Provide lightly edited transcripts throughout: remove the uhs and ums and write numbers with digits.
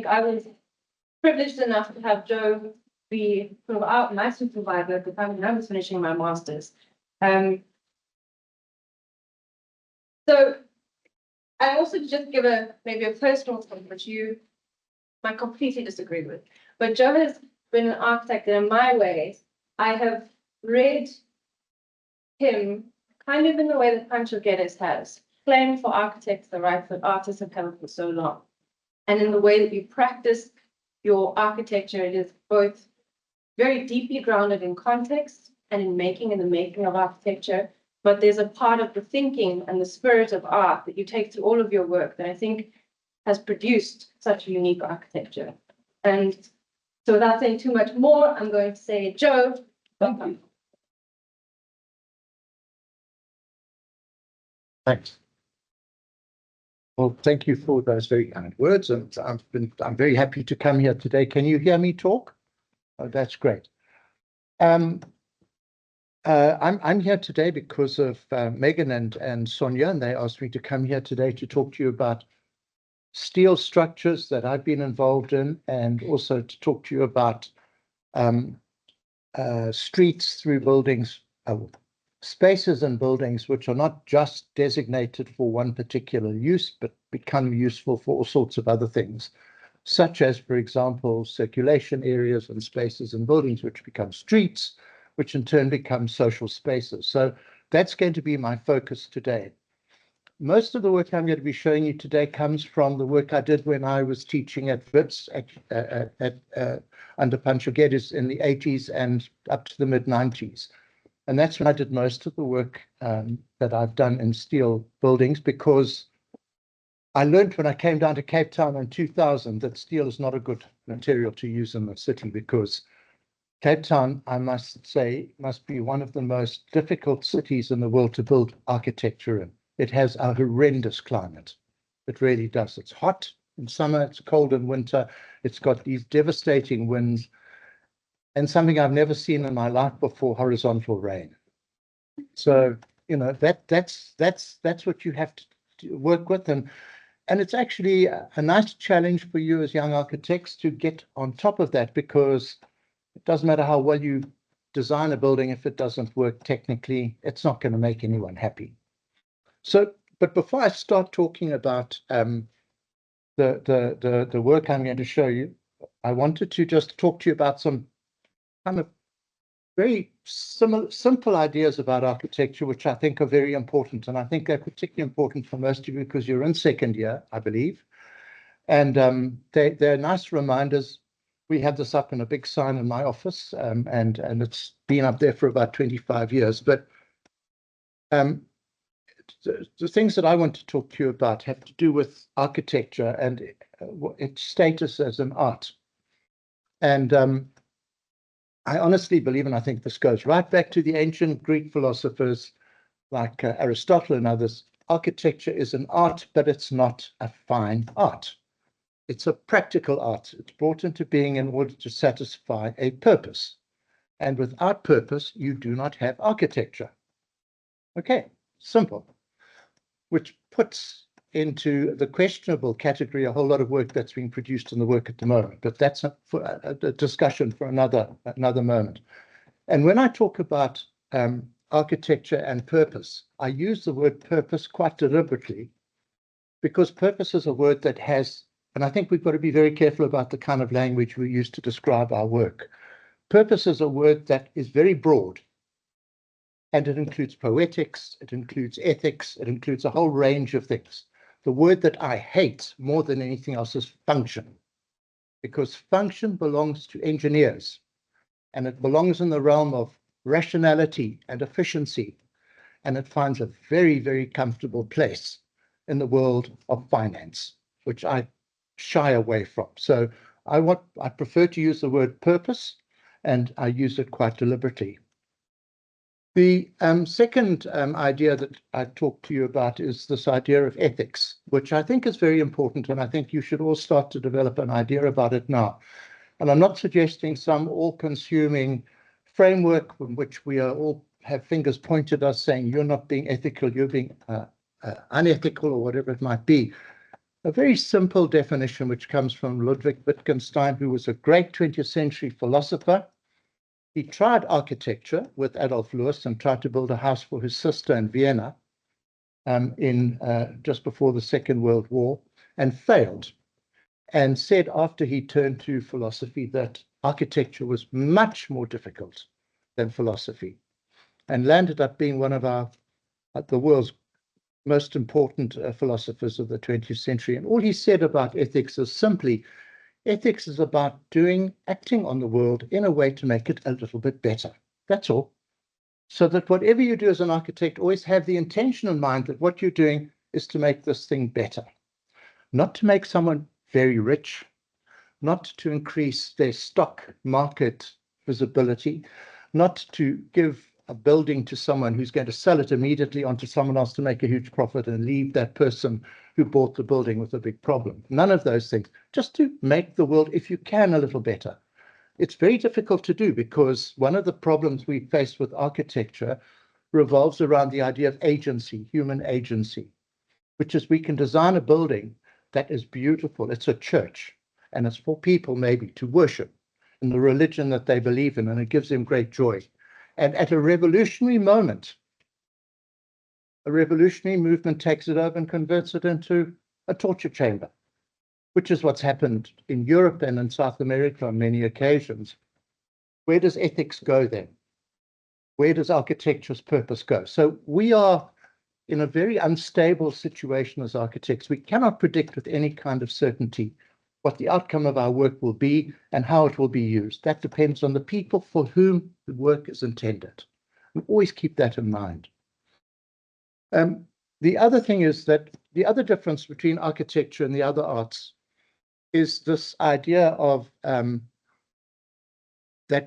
I was privileged enough to have Jo be sort of my supervisor at the time when I was finishing my master's. So I also just give maybe a personal thought, which you might completely disagree with. But Jo has been an architect that in my ways, I have read him kind of in the way that Pancho Guedes has, claim for architects the rights that artists have held for so long. And in the way that you practice your architecture, it is both very deeply grounded in context and in the making of architecture. But there's a part of the thinking and the spirit of art that you take to all of your work that I think has produced such a unique architecture. And so without saying too much more, I'm going to say, Jo, welcome. Thanks. Well, thank you for those very kind words, and I'm very happy to come here today. Can you hear me talk? Oh, that's great. I'm here today because of Megan and Sonia, and they asked me to come here today to talk to you about steel structures that I've been involved in, and also to talk to you about streets through buildings, spaces and buildings which are not just designated for one particular use, but become useful for all sorts of other things, such as, for example, circulation areas and spaces and buildings which become streets, which in turn become social spaces. So that's going to be my focus today. Most of the work I'm going to be showing you today comes from the work I did when I was teaching at WITS under Pancho Guedes in the 80s and up to the mid-90s. And that's when I did most of the work that I've done in steel buildings, because I learned when I came down to Cape Town in 2000 that steel is not a good material to use in the city, because Cape Town, I must say, must be one of the most difficult cities in the world to build architecture in. It has a horrendous climate. It really does. It's hot in summer, it's cold in winter. It's got these devastating winds, and something I've never seen in my life before, horizontal rain. So, you know, that's what you have to work with. And it's actually a nice challenge for you as young architects to get on top of that, because it doesn't matter how well you design a building, if it doesn't work technically, it's not going to make anyone happy. So, but before I start talking about the work I'm going to show you, I wanted to just talk to you about some kind of very simple ideas about architecture, which I think are very important. And I think they're particularly important for most of you because you're in second year, I believe. And they're nice reminders. We have this up in a big sign in my office, and it's been up there for about 25 years. But the things that I want to talk to you about have to do with architecture and its status as an art. And I honestly believe, and I think this goes right back to the ancient Greek philosophers like Aristotle and others, architecture is an art, but it's not a fine art. It's a practical art. It's brought into being in order to satisfy a purpose. And without purpose, you do not have architecture. Okay, simple. Which puts into the questionable category a whole lot of work that's being produced in the work at the moment. But that's a discussion for another moment. And when I talk about architecture and purpose, I use the word purpose quite deliberately, because purpose is a word that has, and I think we've got to be very careful about the kind of language we use to describe our work. Purpose is a word that is very broad. And it includes poetics, it includes ethics, it includes a whole range of things. The word that I hate more than anything else is function, because function belongs to engineers, and it belongs in the realm of rationality and efficiency, and it finds a very, very comfortable place in the world of finance, which I shy away from. So I prefer to use the word purpose, and I use it quite deliberately. The second idea that I talk to you about is this idea of ethics, which I think is very important, and I think you should all start to develop an idea about it now. And I'm not suggesting some all-consuming framework in which we are all have fingers pointed at us saying you're not being ethical, you're being unethical, or whatever it might be. a very simple definition which comes from Ludwig Wittgenstein, who was a great 20th century philosopher. He tried architecture with Adolf Loos and tried to build a house for his sister in Vienna just before the Second World War, and failed, and said after he turned to philosophy that architecture was much more difficult than philosophy, and landed up being one of the world's most important philosophers of the 20th century. And all he said about ethics is simply, ethics is about acting on the world in a way to make it a little bit better. That's all. So that whatever you do as an architect, always have the intention in mind that what you're doing is to make this thing better, not to make someone very rich, not to increase their stock market visibility, not to give a building to someone who's going to sell it immediately onto someone else to make a huge profit and leave that person who bought the building with a big problem. None of those things, just to make the world, if you can, a little better. It's very difficult to do because one of the problems we face with architecture revolves around the idea of agency, human agency, which is we can design a building that is beautiful. It's a church, and it's for people maybe to worship in the religion that they believe in, and it gives them great joy. And at a revolutionary moment, a revolutionary movement takes it over and converts it into a torture chamber, which is what's happened in Europe and in South America on many occasions. Where does ethics go then? Where does architecture's purpose go? So we are in a very unstable situation as architects. We cannot predict with any kind of certainty what the outcome of our work will be and how it will be used. That depends on the people for whom the work is intended. And always keep that in mind. The other thing is that the other difference between architecture and the other arts is this idea of that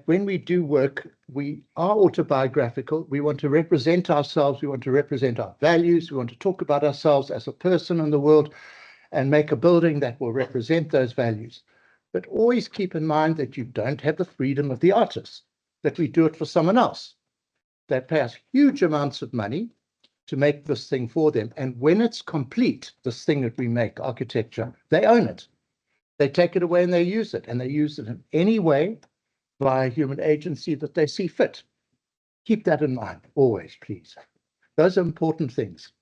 when we do work, we are autobiographical. We want to represent ourselves. We want to represent our values. We want to talk about ourselves as a person in the world and make a building that will represent those values. But always keep in mind that you don't have the freedom of the artist, that we do it for someone else. They pay us huge amounts of money to make this thing for them. And when it's complete, this thing that we make, architecture, they own it. They take it away and they use it. And they use it in any way by human agency that they see fit. Keep that in mind, always, please. Those are important things.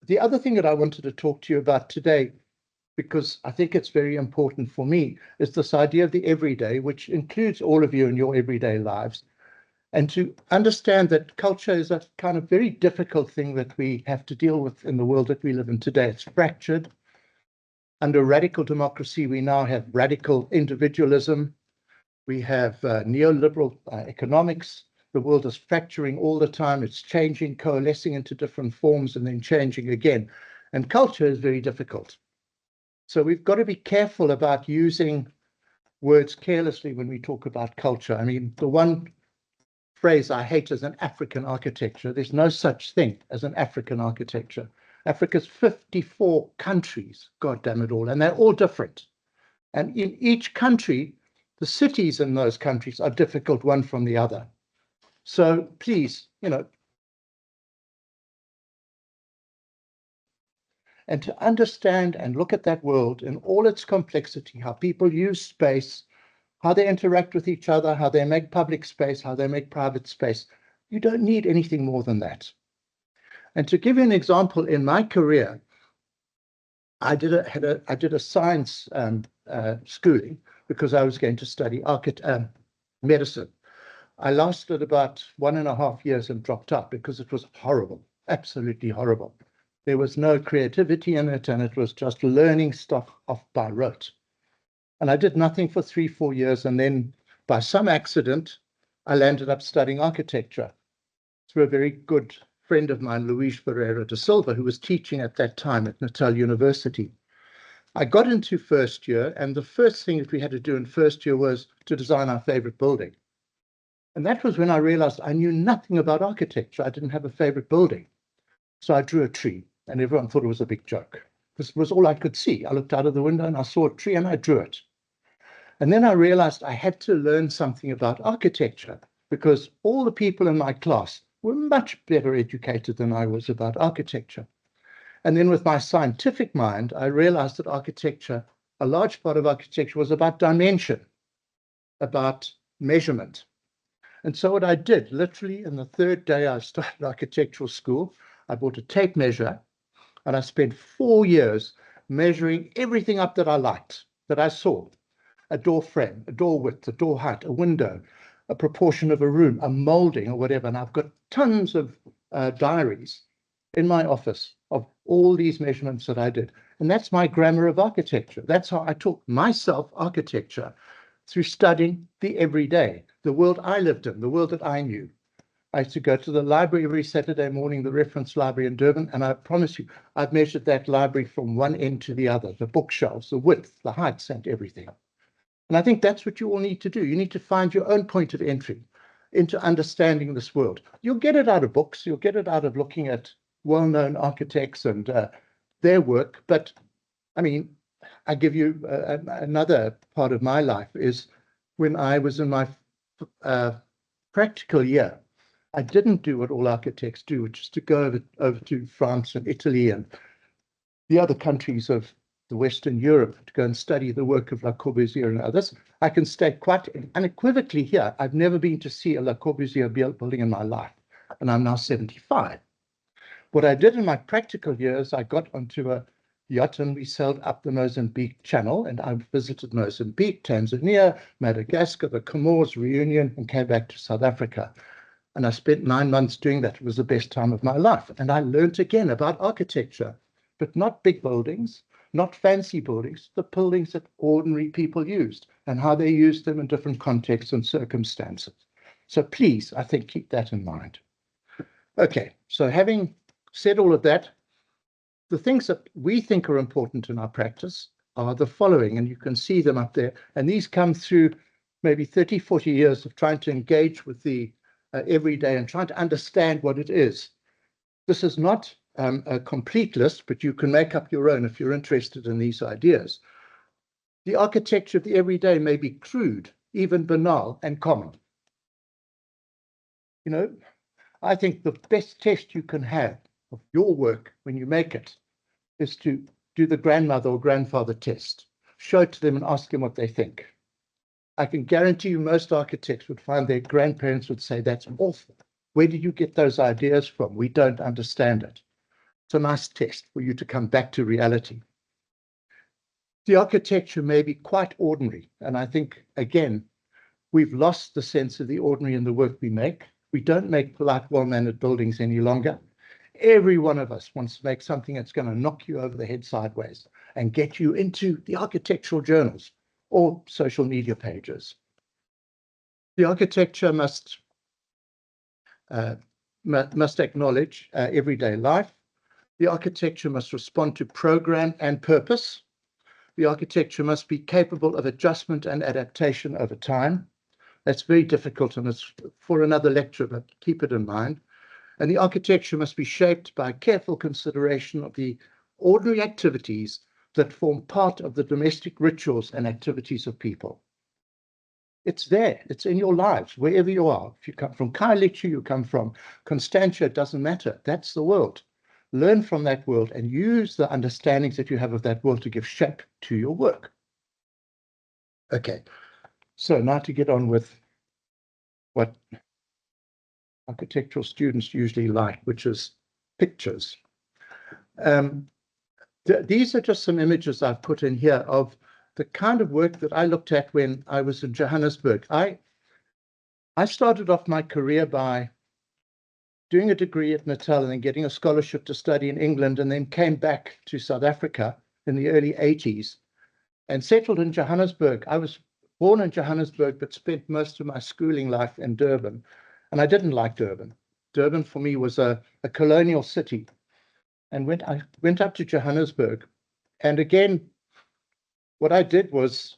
The other thing that I wanted to talk to you about today, because I think it's very important for me, is this idea of the everyday, which includes all of you in your everyday lives, and to understand that culture is a kind of very difficult thing that we have to deal with in the world that we live in today. It's fractured. Under radical democracy, we now have radical individualism. We have neoliberal economics. The world is fracturing all the time. It's changing, coalescing into different forms, and then changing again. And culture is very difficult. So we've got to be careful about using words carelessly when we talk about culture. I mean, the one phrase I hate is an African architecture. There's no such thing as an African architecture. Africa's 54 countries, God damn it all, and they're all different. And in each country, the cities in those countries are difficult one from the other. So please, and to understand and look at that world in all its complexity, how people use space, how they interact with each other, how they make public space, how they make private space, you don't need anything more than that. And to give you an example, in my career, I did a science schooling because I was going to study medicine. I lasted about 1.5 years and dropped out because it was horrible, absolutely horrible. There was no creativity in it, and it was just learning stuff off by rote. And I did nothing for 3-4 years, and then by some accident, I landed up studying architecture through a very good friend of mine, Luis Ferreira da Silva, who was teaching at that time at Natal University. I got into first year, and the first thing that we had to do in first year was to design our favorite building. And that was when I realized I knew nothing about architecture. I didn't have a favorite building. So I drew a tree, and everyone thought it was a big joke. This was all I could see. I looked out of the window and I saw a tree and I drew it. And then I realized I had to learn something about architecture because all the people in my class were much better educated than I was about architecture. And then with my scientific mind, I realized that architecture, a large part of architecture was about dimension, about measurement. And so what I did, literally in the third day I started architectural school, I bought a tape measure and I spent 4 years measuring everything up that I liked, that I saw. A door frame, a door width, a door height, a window, a proportion of a room, a molding or whatever. And I've got tons of diaries in my office of all these measurements that I did. And that's my grammar of architecture. That's how I taught myself architecture, through studying the everyday, the world I lived in, the world that I knew. I used to go to the library every Saturday morning, the reference library in Durban, and I promise you, I've measured that library from one end to the other, the bookshelves, the width, the heights, and everything. And I think that's what you all need to do. You need to find your own point of entry into understanding this world. You'll get it out of books. You'll get it out of looking at well-known architects and their work. But I mean, I give you another part of my life is when I was in my practical year, I didn't do what all architects do, which is to go over to France and Italy and the other countries of the Western Europe to go and study the work of Le Corbusier and others. I can state quite unequivocally here, I've never been to see a Le Corbusier building in my life, and I'm now 75. What I did in my practical years, I got onto a yacht and we sailed up the Mozambique Channel, and I visited Mozambique, Tanzania, Madagascar, the Comores, Reunion, and came back to South Africa. And I spent 9 months doing that. It was the best time of my life. And I learned again about architecture, but not big buildings, not fancy buildings, the buildings that ordinary people used and how they used them in different contexts and circumstances. So please, I think, keep that in mind. Okay, so having said all of that, the things that we think are important in our practice are the following, and you can see them up there. And these come through maybe 30, 40 years of trying to engage with the everyday and trying to understand what it is. This is not a complete list, but you can make up your own if you're interested in these ideas. The architecture of the everyday may be crude, even banal and common. You know, I think the best test you can have of your work when you make it is to do the grandmother or grandfather test. Show it to them and ask them what they think. I can guarantee you most architects would find their grandparents would say, that's awful. Where did you get those ideas from? We don't understand it. It's a nice test for you to come back to reality. The architecture may be quite ordinary. And I think, again, we've lost the sense of the ordinary in the work we make. We don't make polite, well-mannered buildings any longer. Every one of us wants to make something that's going to knock you over the head sideways and get you into the architectural journals or social media pages. The architecture must acknowledge everyday life. The architecture must respond to program and purpose. The architecture must be capable of adjustment and adaptation over time. That's very difficult, and it's for another lecture, but keep it in mind. And the architecture must be shaped by careful consideration of the ordinary activities that form part of the domestic rituals and activities of people. It's there. It's in your lives, wherever you are. If you come from Kailichi, you come from Constantia, it doesn't matter. That's the world. Learn from that world and use the understandings that you have of that world to give shape to your work. Okay, so now to get on with what architectural students usually like, which is pictures. These are just some images I've put in here of the kind of work that I looked at when I was in Johannesburg. I started off my career by doing a degree at Natal and then getting a scholarship to study in England, and then came back to South Africa in the early 80s and settled in Johannesburg. I was born in Johannesburg, but spent most of my schooling life in Durban. And I didn't like Durban. Durban for me was a colonial city. And I went up to Johannesburg. And again, what I did was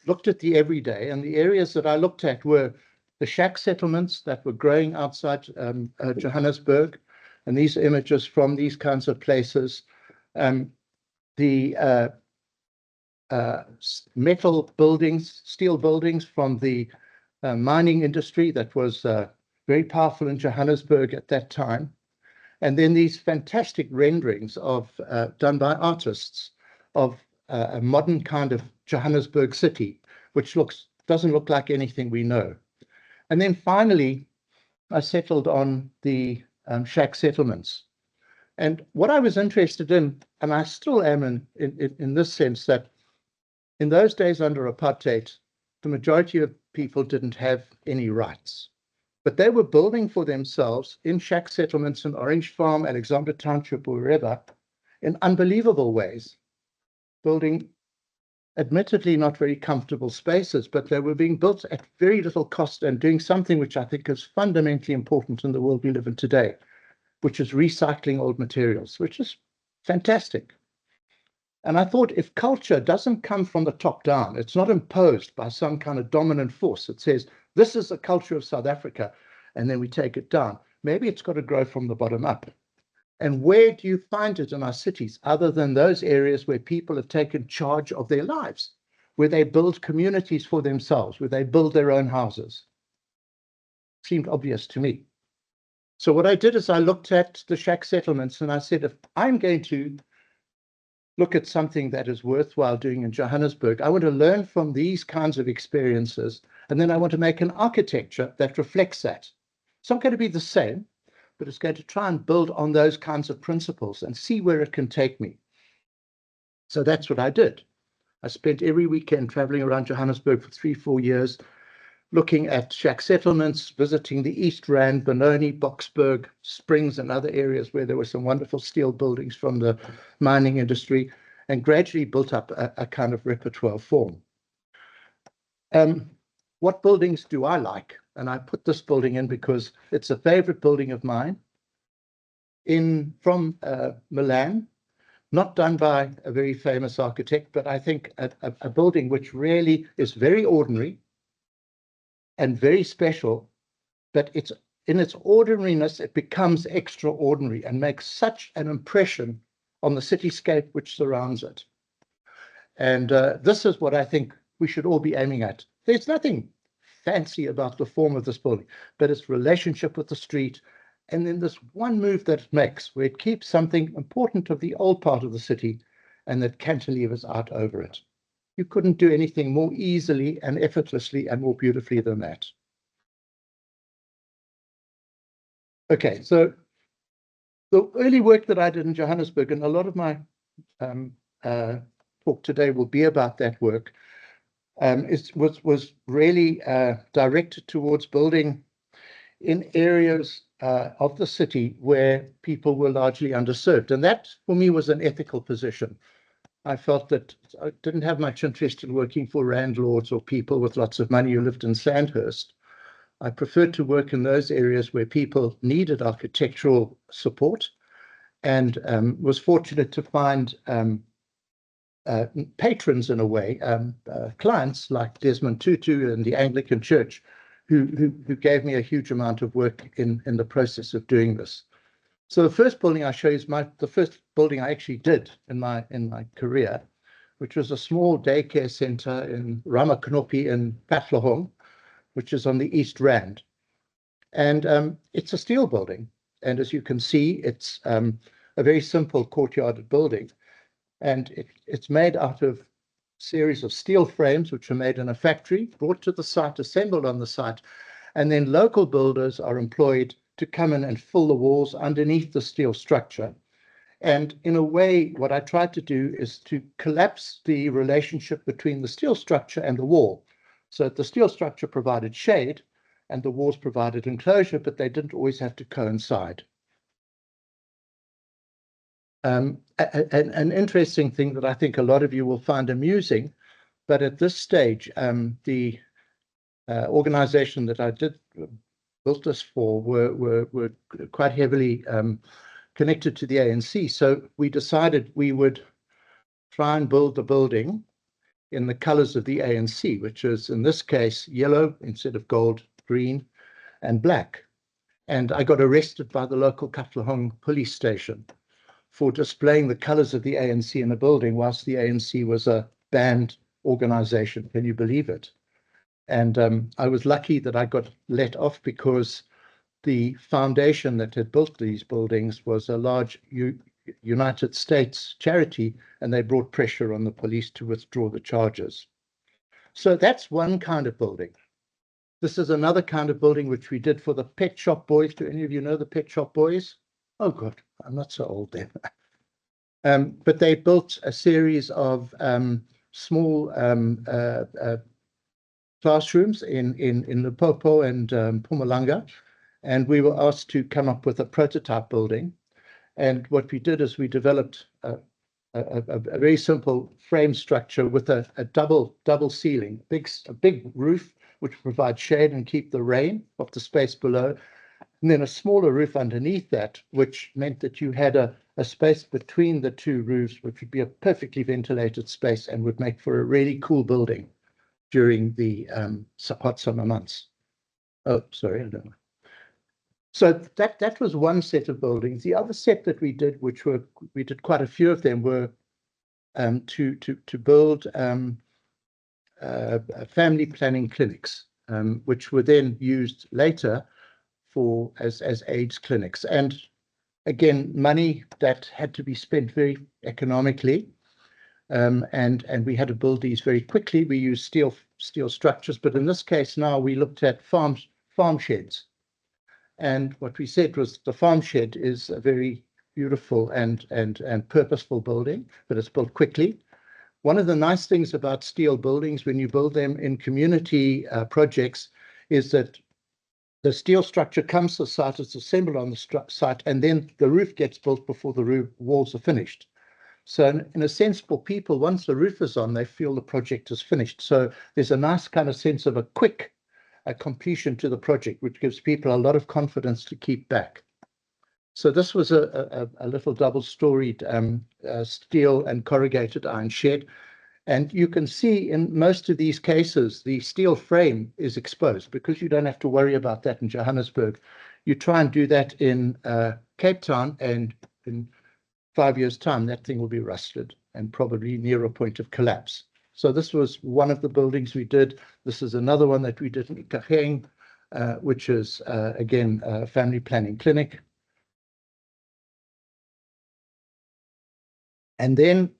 looked at the everyday, and the areas that I looked at were the shack settlements that were growing outside Johannesburg. And these images from these kinds of places, the metal buildings, steel buildings from the mining industry that was very powerful in Johannesburg at that time. And then these fantastic renderings of done by artists of a modern kind of Johannesburg city, which doesn't look like anything we know. And then finally, I settled on the shack settlements. And what I was interested in, and I still am in this sense, that in those days under apartheid, the majority of people didn't have any rights. But they were building for themselves in shack settlements in Orange Farm, Alexander Township, or wherever, in unbelievable ways, building admittedly not very comfortable spaces, but they were being built at very little cost and doing something which I think is fundamentally important in the world we live in today, which is recycling old materials, which is fantastic. And I thought, if culture doesn't come from the top down, it's not imposed by some kind of dominant force that says, this is the culture of South Africa, and then we take it down. Maybe it's got to grow from the bottom up. And where do you find it in our cities, other than those areas where people have taken charge of their lives, where they build communities for themselves, where they build their own houses? Seemed obvious to me. So what I did is I looked at the shack settlements and I said, if I'm going to look at something that is worthwhile doing in Johannesburg, I want to learn from these kinds of experiences, and then I want to make an architecture that reflects that. It's not going to be the same, but it's going to try and build on those kinds of principles and see where it can take me. So that's what I did. I spent every weekend traveling around Johannesburg for 3-4 years, looking at shack settlements, visiting the East Rand, Benoni, Boksburg, Springs, and other areas where there were some wonderful steel buildings from the mining industry, and gradually built up a kind of repertoire form. What buildings do I like? And I put this building in because it's a favorite building of mine from Milan, not done by a very famous architect, but I think a building which really is very ordinary and very special, but it's in its ordinariness, it becomes extraordinary and makes such an impression on the cityscape which surrounds it. And this is what I think we should all be aiming at. There's nothing fancy about the form of this building, but its relationship with the street, and then this one move that it makes, where it keeps something important of the old part of the city and that cantilevers out over it. You couldn't do anything more easily and effortlessly and more beautifully than that. Okay, so the early work that I did in Johannesburg, and a lot of my talk today will be about that work, was really directed towards building in areas of the city where people were largely underserved. And that, for me, was an ethical position. I felt that I didn't have much interest in working for landlords or people with lots of money who lived in Sandhurst. I preferred to work in those areas where people needed architectural support, and was fortunate to find patrons, in a way, clients like Desmond Tutu and the Anglican Church, who gave me a huge amount of work in the process of doing this. So the first building I show you is the first building I actually did in my career, which was a small daycare center in Ramaknopi in Katlehong, which is on the East Rand. And it's a steel building. And as you can see, it's a very simple courtyard building. And it's made out of a series of steel frames, which are made in a factory, brought to the site, assembled on the site, and then local builders are employed to come in and fill the walls underneath the steel structure. And in a way, what I tried to do is to collapse the relationship between the steel structure and the wall. So the steel structure provided shade and the walls provided enclosure, but they didn't always have to coincide. An interesting thing that I think a lot of you will find amusing, but at this stage, the organization that I built this for were quite heavily connected to the ANC. So we decided we would try and build the building in the colors of the ANC, which is in this case yellow instead of gold, green, and black. And I got arrested by the local Katlehong police station for displaying the colors of the ANC in a building whilst the ANC was a banned organization. Can you believe it? And I was lucky that I got let off because the foundation that had built these buildings was a large United States charity, and they brought pressure on the police to withdraw the charges. So that's one kind of building. This is another kind of building which we did for the Pet Shop Boys. Do any of you know the Pet Shop Boys? Oh, God, I'm not so old then. But they built a series of small classrooms in Limpopo and Mpumalanga, and we were asked to come up with a prototype building. And what we did is we developed a very simple frame structure with a double ceiling, a big roof which provides shade and keep the rain off the space below, and then a smaller roof underneath that, which meant that you had a space between the two roofs, which would be a perfectly ventilated space and would make for a really cool building during the hot summer months. Oh, sorry, I don't know. So that was one set of buildings. The other set that we did, we did quite a few of them, were to build family planning clinics, which were then used later as AIDS clinics. And again, money that had to be spent very economically, and we had to build these very quickly. We used steel structures, but in this case now we looked at farm sheds. And what we said was the farm shed is a very beautiful and purposeful building, but it's built quickly. One of the nice things about steel buildings when you build them in community projects is that the steel structure comes to the site, it's assembled on the site, and then the roof gets built before the walls are finished. So in a sense, for people, once the roof is on, they feel the project is finished. So there's a nice kind of sense of a quick completion to the project, which gives people a lot of confidence to keep back. So this was a little double-storied steel and corrugated iron shed. And you can see in most of these cases, the steel frame is exposed because you don't have to worry about that in Johannesburg. You try and do that in Cape Town, and in 5 years' time, that thing will be rusted and probably near a point of collapse. So this was one of the buildings we did. This is another one that we did in Ikageng, which is, again, a family planning clinic. And then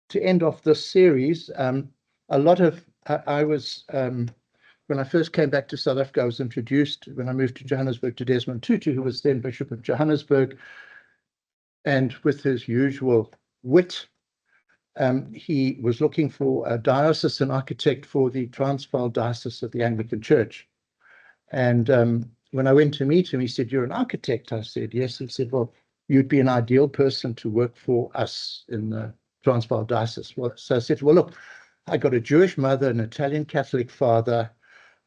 to end off this series, a lot of, when I first came back to South Africa, I was introduced, when I moved to Johannesburg, to Desmond Tutu, who was then Bishop of Johannesburg. And with his usual wit, he was looking for a diocesan architect for the Transvaal Diocese of the Anglican Church. And when I went to meet him, he said, "You're an architect?" I said, "Yes." He said, "Well, you'd be an ideal person to work for us in the Transvaal Diocese." Well, so I said, "Well, look, I got a Jewish mother, an Italian Catholic father.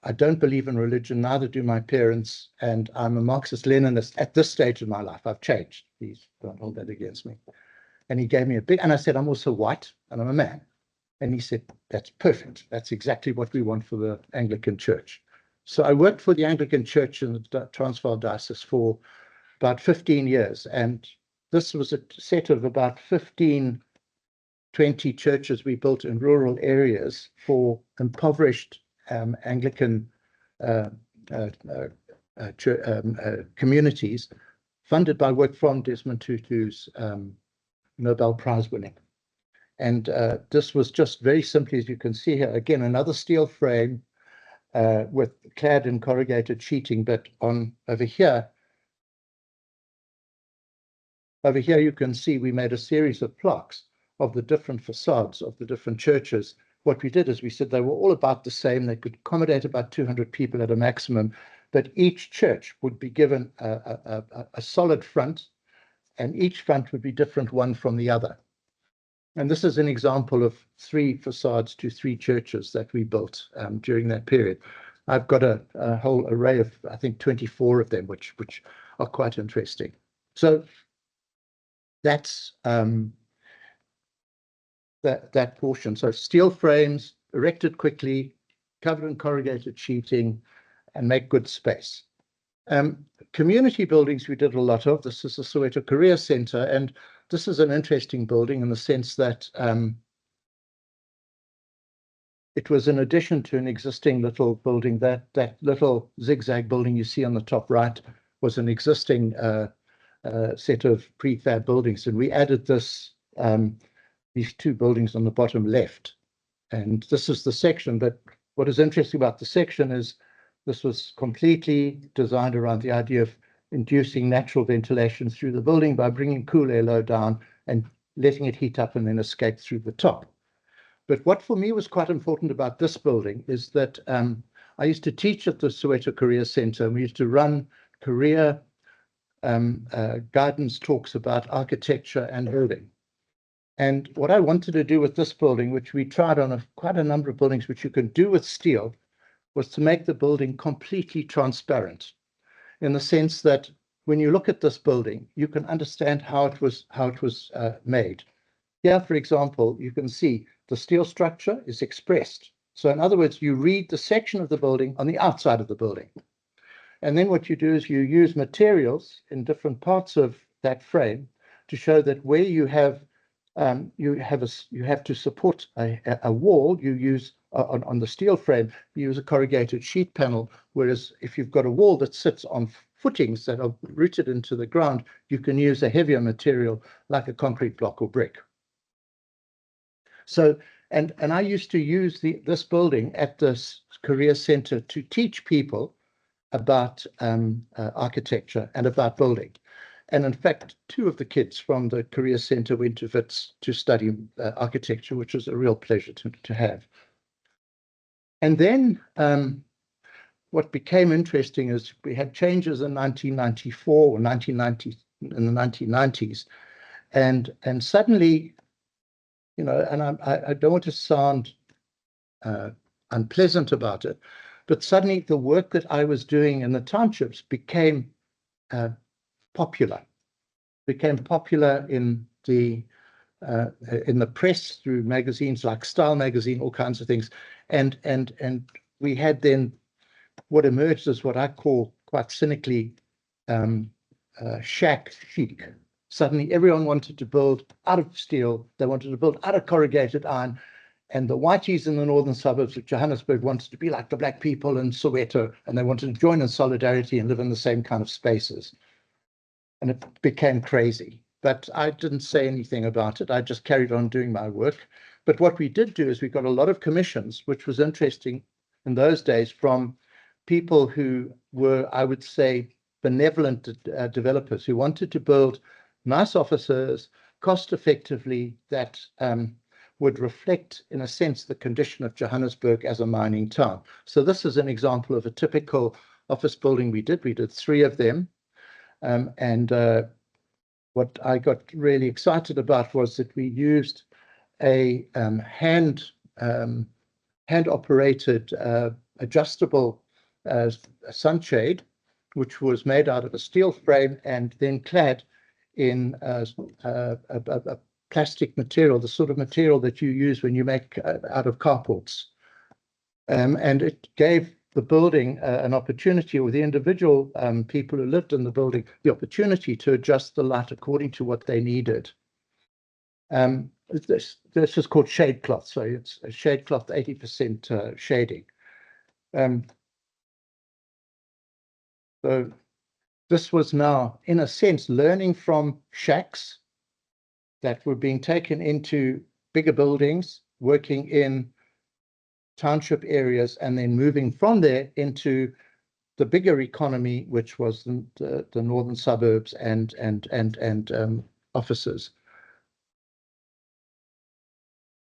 I don't believe in religion, neither do my parents, and I'm a Marxist-Leninist at this stage of my life. I've changed. Please don't hold that against me." And he gave me a big, and I said, "I'm also white and I'm a man." And he said, "That's perfect. That's exactly what we want for the Anglican Church." So I worked for the Anglican Church in the Transvaal Diocese for about 15 years. And this was a set of about 15, 20 churches we built in rural areas for impoverished Anglican communities, funded by work from Desmond Tutu's Nobel Prize winning. And this was just very simply, as you can see here, again, another steel frame with clad in corrugated sheeting, but over here you can see we made a series of plaques of the different facades of the different churches. What we did is we said they were all about the same. They could accommodate about 200 people at a maximum, but each church would be given a solid front, and each front would be different one from the other. And this is an example of 3 facades to 3 churches that we built during that period. I've got a whole array of, I think, 24 of them, which are quite interesting. So that's that portion. So steel frames, erected quickly, covered in corrugated sheeting, and make good space. Community buildings we did a lot of. This is the Soweto Career Center, and this is an interesting building in the sense that it was in addition to an existing little building. That little zigzag building you see on the top right was an existing set of prefab buildings, and we added these two buildings on the bottom left. And this is the section, but what is interesting about the section is this was completely designed around the idea of inducing natural ventilation through the building by bringing cool air low down and letting it heat up and then escape through the top. But what for me was quite important about this building is that I used to teach at the Soweto Career Center, and we used to run career guidance talks about architecture and building. And what I wanted to do with this building, which we tried on quite a number of buildings, which you can do with steel, was to make the building completely transparent, in the sense that when you look at this building, you can understand how it was made. Here, for example, you can see the steel structure is expressed. So in other words, you read the section of the building on the outside of the building. And then what you do is you use materials in different parts of that frame to show that where you have to support a wall, you use on the steel frame, you use a corrugated sheet panel, whereas if you've got a wall that sits on footings that are rooted into the ground, you can use a heavier material like a concrete block or brick. So, and I used to use this building at this career center to teach people about architecture and about building. And in fact, two of the kids from the career center went to WITS to study architecture, which was a real pleasure to have. And then what became interesting is we had changes in 1994 or 1990, in the 1990s. And suddenly, you know, and I don't want to sound unpleasant about it, but suddenly the work that I was doing in the townships became popular in the press, through magazines like Style magazine, all kinds of things, and we had then what emerged as what I call quite cynically shack chic. Suddenly everyone wanted to build out of steel, they wanted to build out of corrugated iron, and the whiteys in the northern suburbs of Johannesburg wanted to be like the black people in Soweto, and they wanted to join in solidarity and live in the same kind of spaces. And it became crazy. But I didn't say anything about it. I just carried on doing my work. But what we did do is we got a lot of commissions, which was interesting in those days, from people who were, I would say, benevolent developers who wanted to build nice offices cost effectively that would reflect, in a sense, the condition of Johannesburg as a mining town. So this is an example of a typical office building we did. We did 3 of them. What I got really excited about was that we used a hand-operated adjustable sunshade, which was made out of a steel frame and then clad in a plastic material, the sort of material that you use when you make out of carports. And it gave the building an opportunity, or the individual people who lived in the building, the opportunity to adjust the light according to what they needed. This is called shade cloth. So it's a shade cloth, 80% shading. So this was now, in a sense, learning from shacks that were being taken into bigger buildings, working in township areas, and then moving from there into the bigger economy, which was the northern suburbs and offices.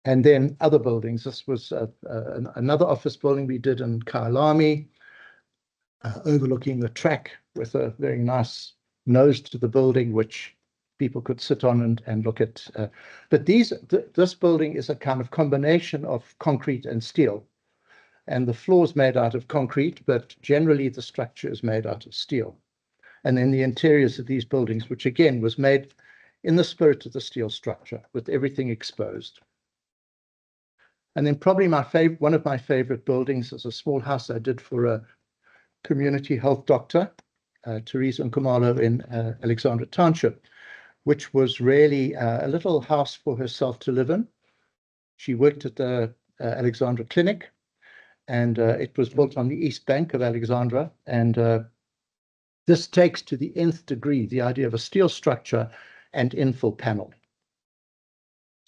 And then other buildings. This was another office building we did in Kyalami, overlooking the track, with a very nice nose to the building, which people could sit on and look at. But this building is a kind of combination of concrete and steel. And the floor is made out of concrete, but generally the structure is made out of steel. And then the interiors of these buildings, which again was made in the spirit of the steel structure, with everything exposed. And then probably one of my favorite buildings is a small house I did for a community health doctor, Teresa Nkumalo, in Alexandra Township, which was really a little house for herself to live in. She worked at the Alexandra Clinic, and it was built on the east bank of Alexandra. And this takes to the nth degree the idea of a steel structure and infill panel.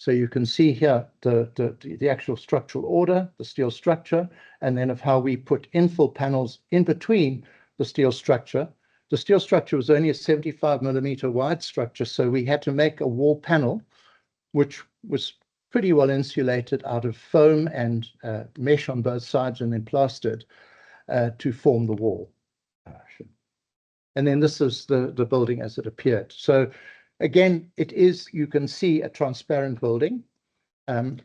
So you can see here the actual structural order, the steel structure, and then of how we put infill panels in between the steel structure. The steel structure was only a 75mm wide structure, so we had to make a wall panel, which was pretty well insulated out of foam and mesh on both sides and then plastered to form the wall. And then this is the building as it appeared. So again, it is, you can see, a transparent building.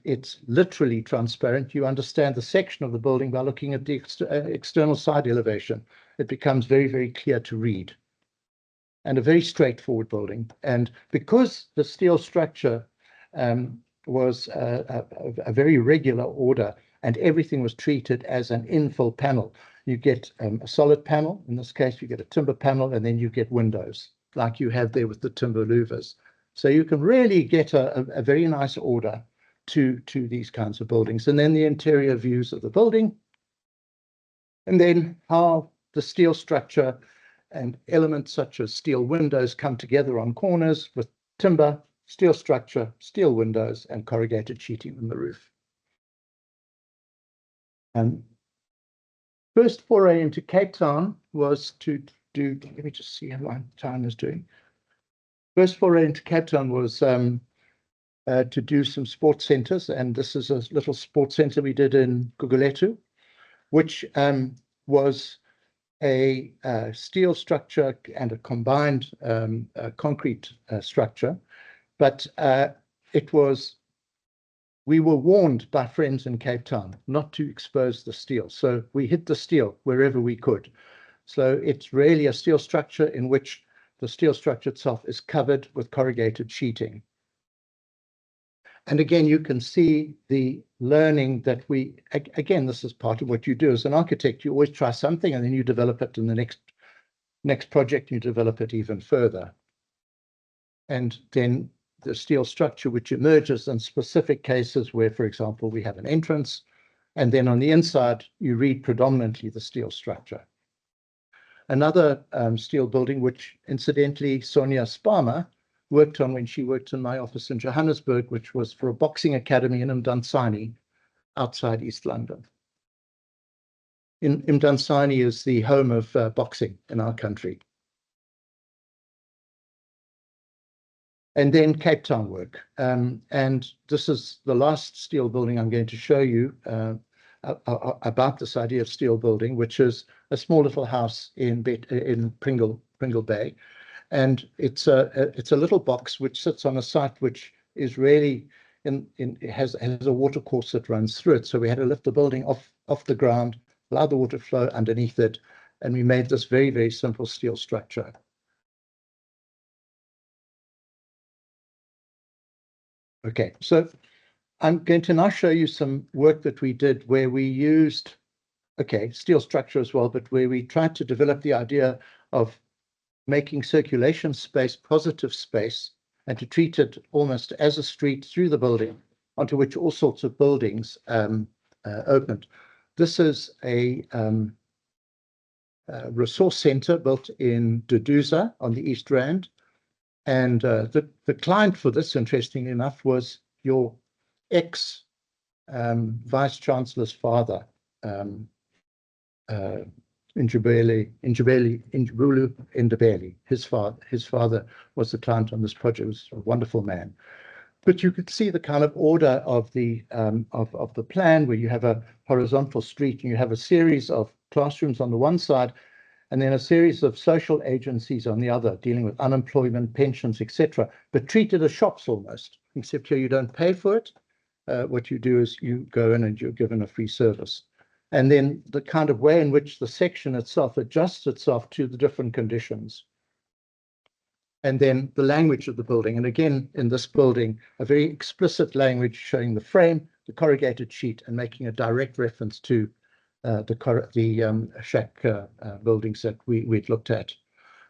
It's literally transparent. You understand the section of the building by looking at the external side elevation. It becomes very, very clear to read. And a very straightforward building. And because the steel structure was a very regular order and everything was treated as an infill panel, you get a solid panel. In this case, you get a timber panel, and then you get windows like you have there with the timber louvers. So you can really get a very nice order to these kinds of buildings. And then the interior views of the building, and then how the steel structure and elements such as steel windows come together on corners with timber, steel structure, steel windows, and corrugated sheeting on the roof. First foray into Cape Town was to do, let me just see how my time is doing. First foray into Cape Town was to do some sports centers, and this is a little sports center we did in Guguletu, which was a steel structure and a combined concrete structure, but we were warned by friends in Cape Town not to expose the steel. So we hid the steel wherever we could. So it's really a steel structure in which the steel structure itself is covered with corrugated sheeting. And again, you can see the learning that again, this is part of what you do as an architect. You always try something and then you develop it in the next project, you develop it even further. And then the steel structure, which emerges in specific cases where, for example, we have an entrance, and then on the inside, you read predominantly the steel structure. Another steel building, which incidentally Sonia Sparma worked on when she worked in my office in Johannesburg, which was for a boxing academy in Mdantsane outside East London. Mdantsane is the home of boxing in our country. And then Cape Town work. And this is the last steel building I'm going to show you about this idea of steel building, which is a small little house in Pringle Bay. And it's a little box which sits on a site which is really has a water course that runs through it. So we had to lift the building off the ground, allow the water flow underneath it, and we made this very, very simple steel structure. Okay, so I'm going to now show you some work that we did where we used, steel structure as well, but where we tried to develop the idea of making circulation space positive space and to treat it almost as a street through the building onto which all sorts of buildings opened. This is a resource center built in Duduza on the East Rand. And the client for this, interestingly enough, was your ex-Vice Chancellor's father, Njibulu Ndebele. His father was the client on this project. He was a wonderful man. But you could see the kind of order of the plan, where you have a horizontal street and you have a series of classrooms on the one side, and then a series of social agencies on the other, dealing with unemployment, pensions, etc., but treated as shops almost, except here you don't pay for it. What you do is you go in and you're given a free service. And then the kind of way in which the section itself adjusts itself to the different conditions. And then the language of the building. And again, in this building, a very explicit language showing the frame, the corrugated sheet, and making a direct reference to the shack buildings that we'd looked at.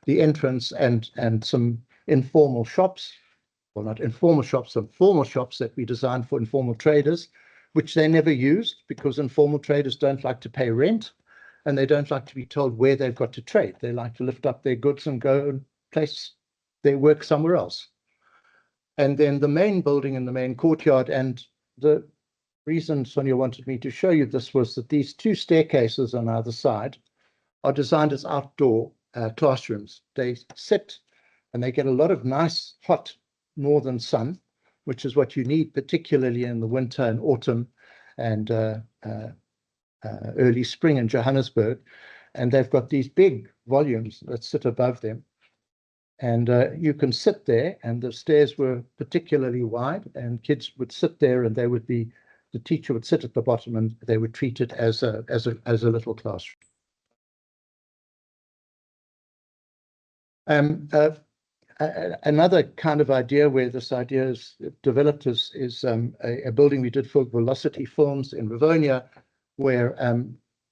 The entrance and some informal shops, well, not informal shops, some formal shops that we designed for informal traders, which they never used because informal traders don't like to pay rent and they don't like to be told where they've got to trade. They like to lift up their goods and go and place their work somewhere else. And then the main building in the main courtyard, and the reason Sonia wanted me to show you this was that these two staircases on either side are designed as outdoor classrooms. They sit and they get a lot of nice hot northern sun, which is what you need, particularly in the winter and autumn and early spring in Johannesburg. And they've got these big volumes that sit above them. And you can sit there, and the stairs were particularly wide, and kids would sit there, and the teacher would sit at the bottom, and they would treat it as a little classroom. Another kind of idea where this idea is developed is a building we did for Velocity Films in Rivonia, where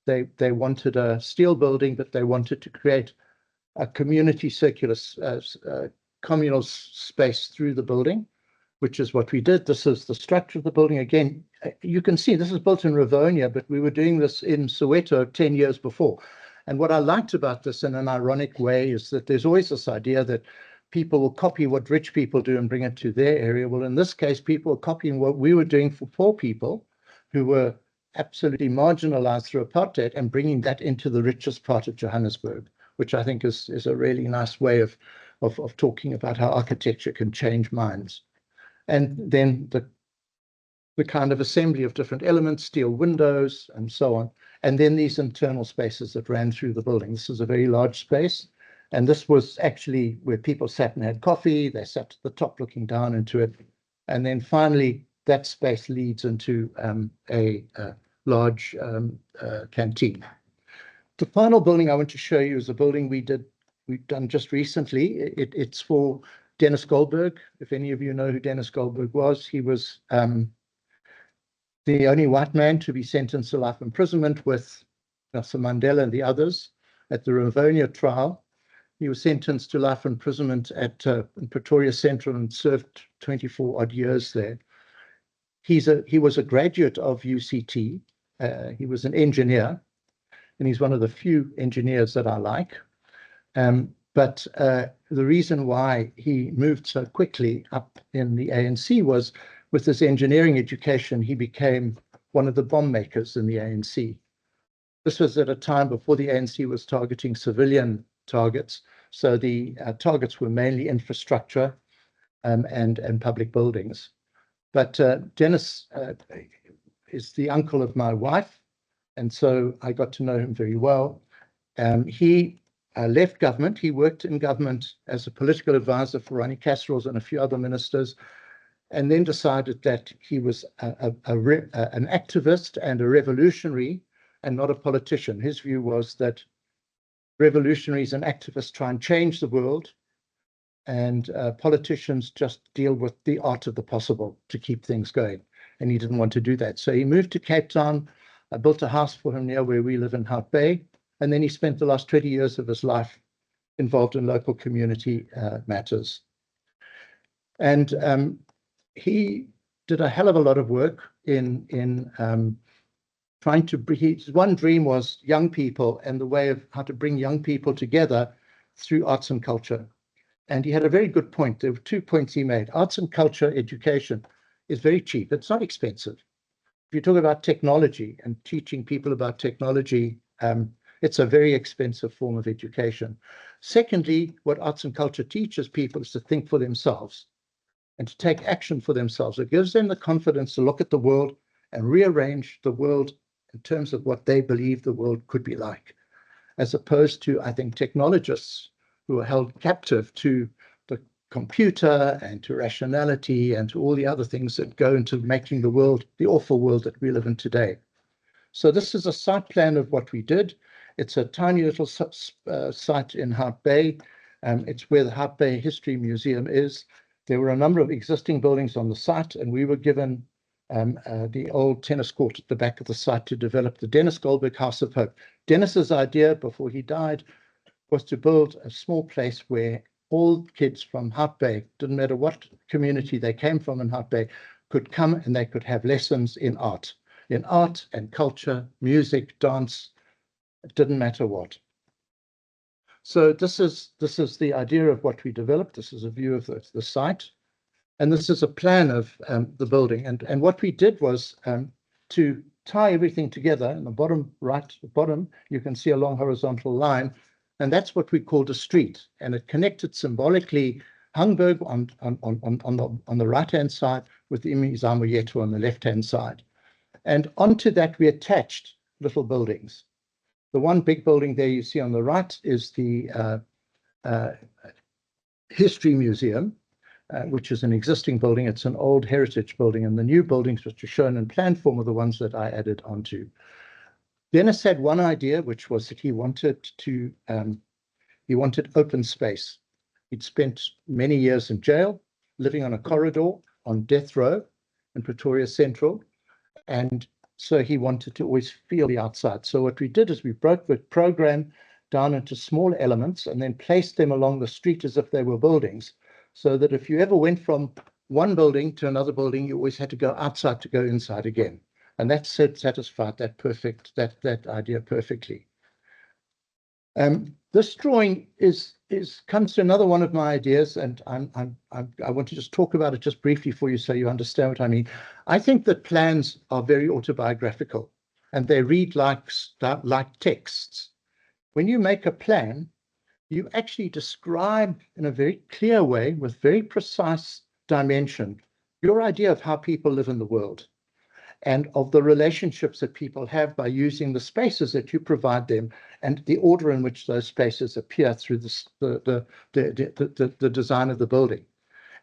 they wanted a steel building, but they wanted to create a community circular communal space through the building, which is what we did. This is the structure of the building. Again, you can see this is built in Rivonia, but we were doing this in Soweto 10 years before. And what I liked about this in an ironic way is that there's always this idea that people will copy what rich people do and bring it to their area. Well, in this case, people are copying what we were doing for poor people who were absolutely marginalized through apartheid and bringing that into the richest part of Johannesburg, which I think is a really nice way of talking about how architecture can change minds. And then the kind of assembly of different elements, steel windows, and so on. And then these internal spaces that ran through the building. This is a very large space. And this was actually where people sat and had coffee. They sat at the top looking down into it. And then finally, that space leads into a large canteen. The final building I want to show you is a building we've done just recently. It's for Dennis Goldberg. If any of you know who Dennis Goldberg was, he was the only white man to be sentenced to life imprisonment with Nelson Mandela and the others at the Rivonia trial. He was sentenced to life imprisonment at in Pretoria Central and served 24 odd years there. He was a graduate of UCT. He was an engineer, and he's one of the few engineers that I like. But the reason why he moved so quickly up in the ANC was with his engineering education, he became one of the bomb makers in the ANC. This was at a time before the ANC was targeting civilian targets. So the targets were mainly infrastructure and public buildings. But Dennis is the uncle of my wife, and so I got to know him very well. He left government. He worked in government as a political advisor for Ronnie Kasrils and a few other ministers, and then decided that he was an activist and a revolutionary and not a politician. His view was that revolutionaries and activists try and change the world, and politicians just deal with the art of the possible to keep things going. And he didn't want to do that. So he moved to Cape Town. I built a house for him near where we live in Hout Bay. And then he spent the last 20 years of his life involved in local community matters. And he did a hell of a lot of work in trying to bring, his one dream was young people and the way of how to bring young people together through arts and culture. And he had a very good point. There were 2 points he made. Arts and culture education is very cheap. It's not expensive. If you talk about technology and teaching people about technology, it's a very expensive form of education. Secondly, what arts and culture teaches people is to think for themselves and to take action for themselves. It gives them the confidence to look at the world and rearrange the world in terms of what they believe the world could be like, as opposed to, I think, technologists who are held captive to the computer and to rationality and to all the other things that go into making the world, the awful world that we live in today. So this is a site plan of what we did. It's a tiny little site in Hout Bay. It's where the Hout Bay History Museum is. There were a number of existing buildings on the site, and we were given the old tennis court at the back of the site to develop the Dennis Goldberg House of Hope. Dennis's idea before he died was to build a small place where all kids from Hout Bay, didn't matter what community they came from in Hout Bay, could come and they could have lessons in art and culture, music, dance. It didn't matter what. So this is the idea of what we developed. This is a view of the site. And this is a plan of the building. And what we did was to tie everything together. In the bottom right, you can see a long horizontal line. And that's what we called a street. And it connected symbolically Hangberg on the right-hand side with the Imizamo Yetu on the left-hand side. And onto that, we attached little buildings. The one big building there you see on the right is the History Museum, which is an existing building. It's an old heritage building, and the new buildings which are shown in plan form are the ones that I added onto. Dennis had one idea, which was that he wanted open space. He'd spent many years in jail, living on a corridor on death row in Pretoria Central, and so he wanted to always feel the outside. So what we did is we broke the program down into small elements and then placed them along the street as if they were buildings, so that if you ever went from one building to another building, you always had to go outside to go inside again. And that satisfied that idea perfectly. This drawing comes to another one of my ideas, and I want to just talk about it just briefly for you so you understand what I mean. I think that plans are very autobiographical, and they read like texts. When you make a plan, you actually describe in a very clear way, with very precise dimension, your idea of how people live in the world and of the relationships that people have by using the spaces that you provide them and the order in which those spaces appear through the design of the building.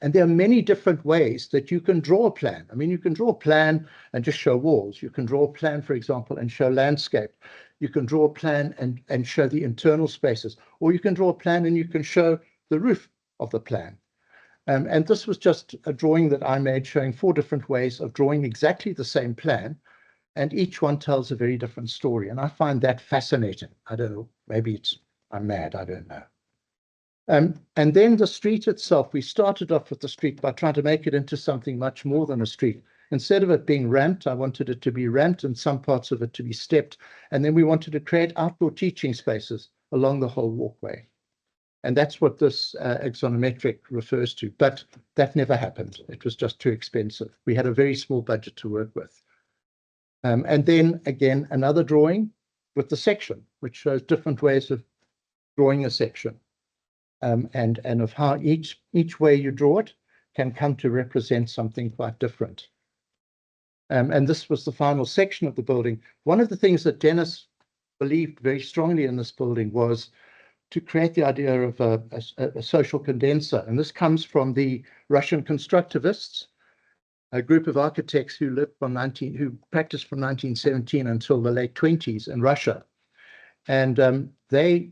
And there are many different ways that you can draw a plan. I mean, you can draw a plan and just show walls. You can draw a plan, for example, and show landscape. You can draw a plan and show the internal spaces, or you can draw a plan and you can show the roof of the plan. And this was just a drawing that I made showing 4 different ways of drawing exactly the same plan, and each one tells a very different story. And I find that fascinating. I don't know, maybe I'm mad, I don't know. And then the street itself, we started off with the street by trying to make it into something much more than a street. Instead of it being ramped, I wanted it to be ramped and some parts of it to be stepped. And then we wanted to create outdoor teaching spaces along the whole walkway. And that's what this axonometric refers to. But that never happened. It was just too expensive. We had a very small budget to work with. And then again, another drawing with the section, which shows different ways of drawing a section. And of how each way you draw it can come to represent something quite different. And this was the final section of the building. One of the things that Dennis believed very strongly in this building was to create the idea of a social condenser. And this comes from the Russian constructivists, a group of architects who practiced from 1917 until the late 20s in Russia. And they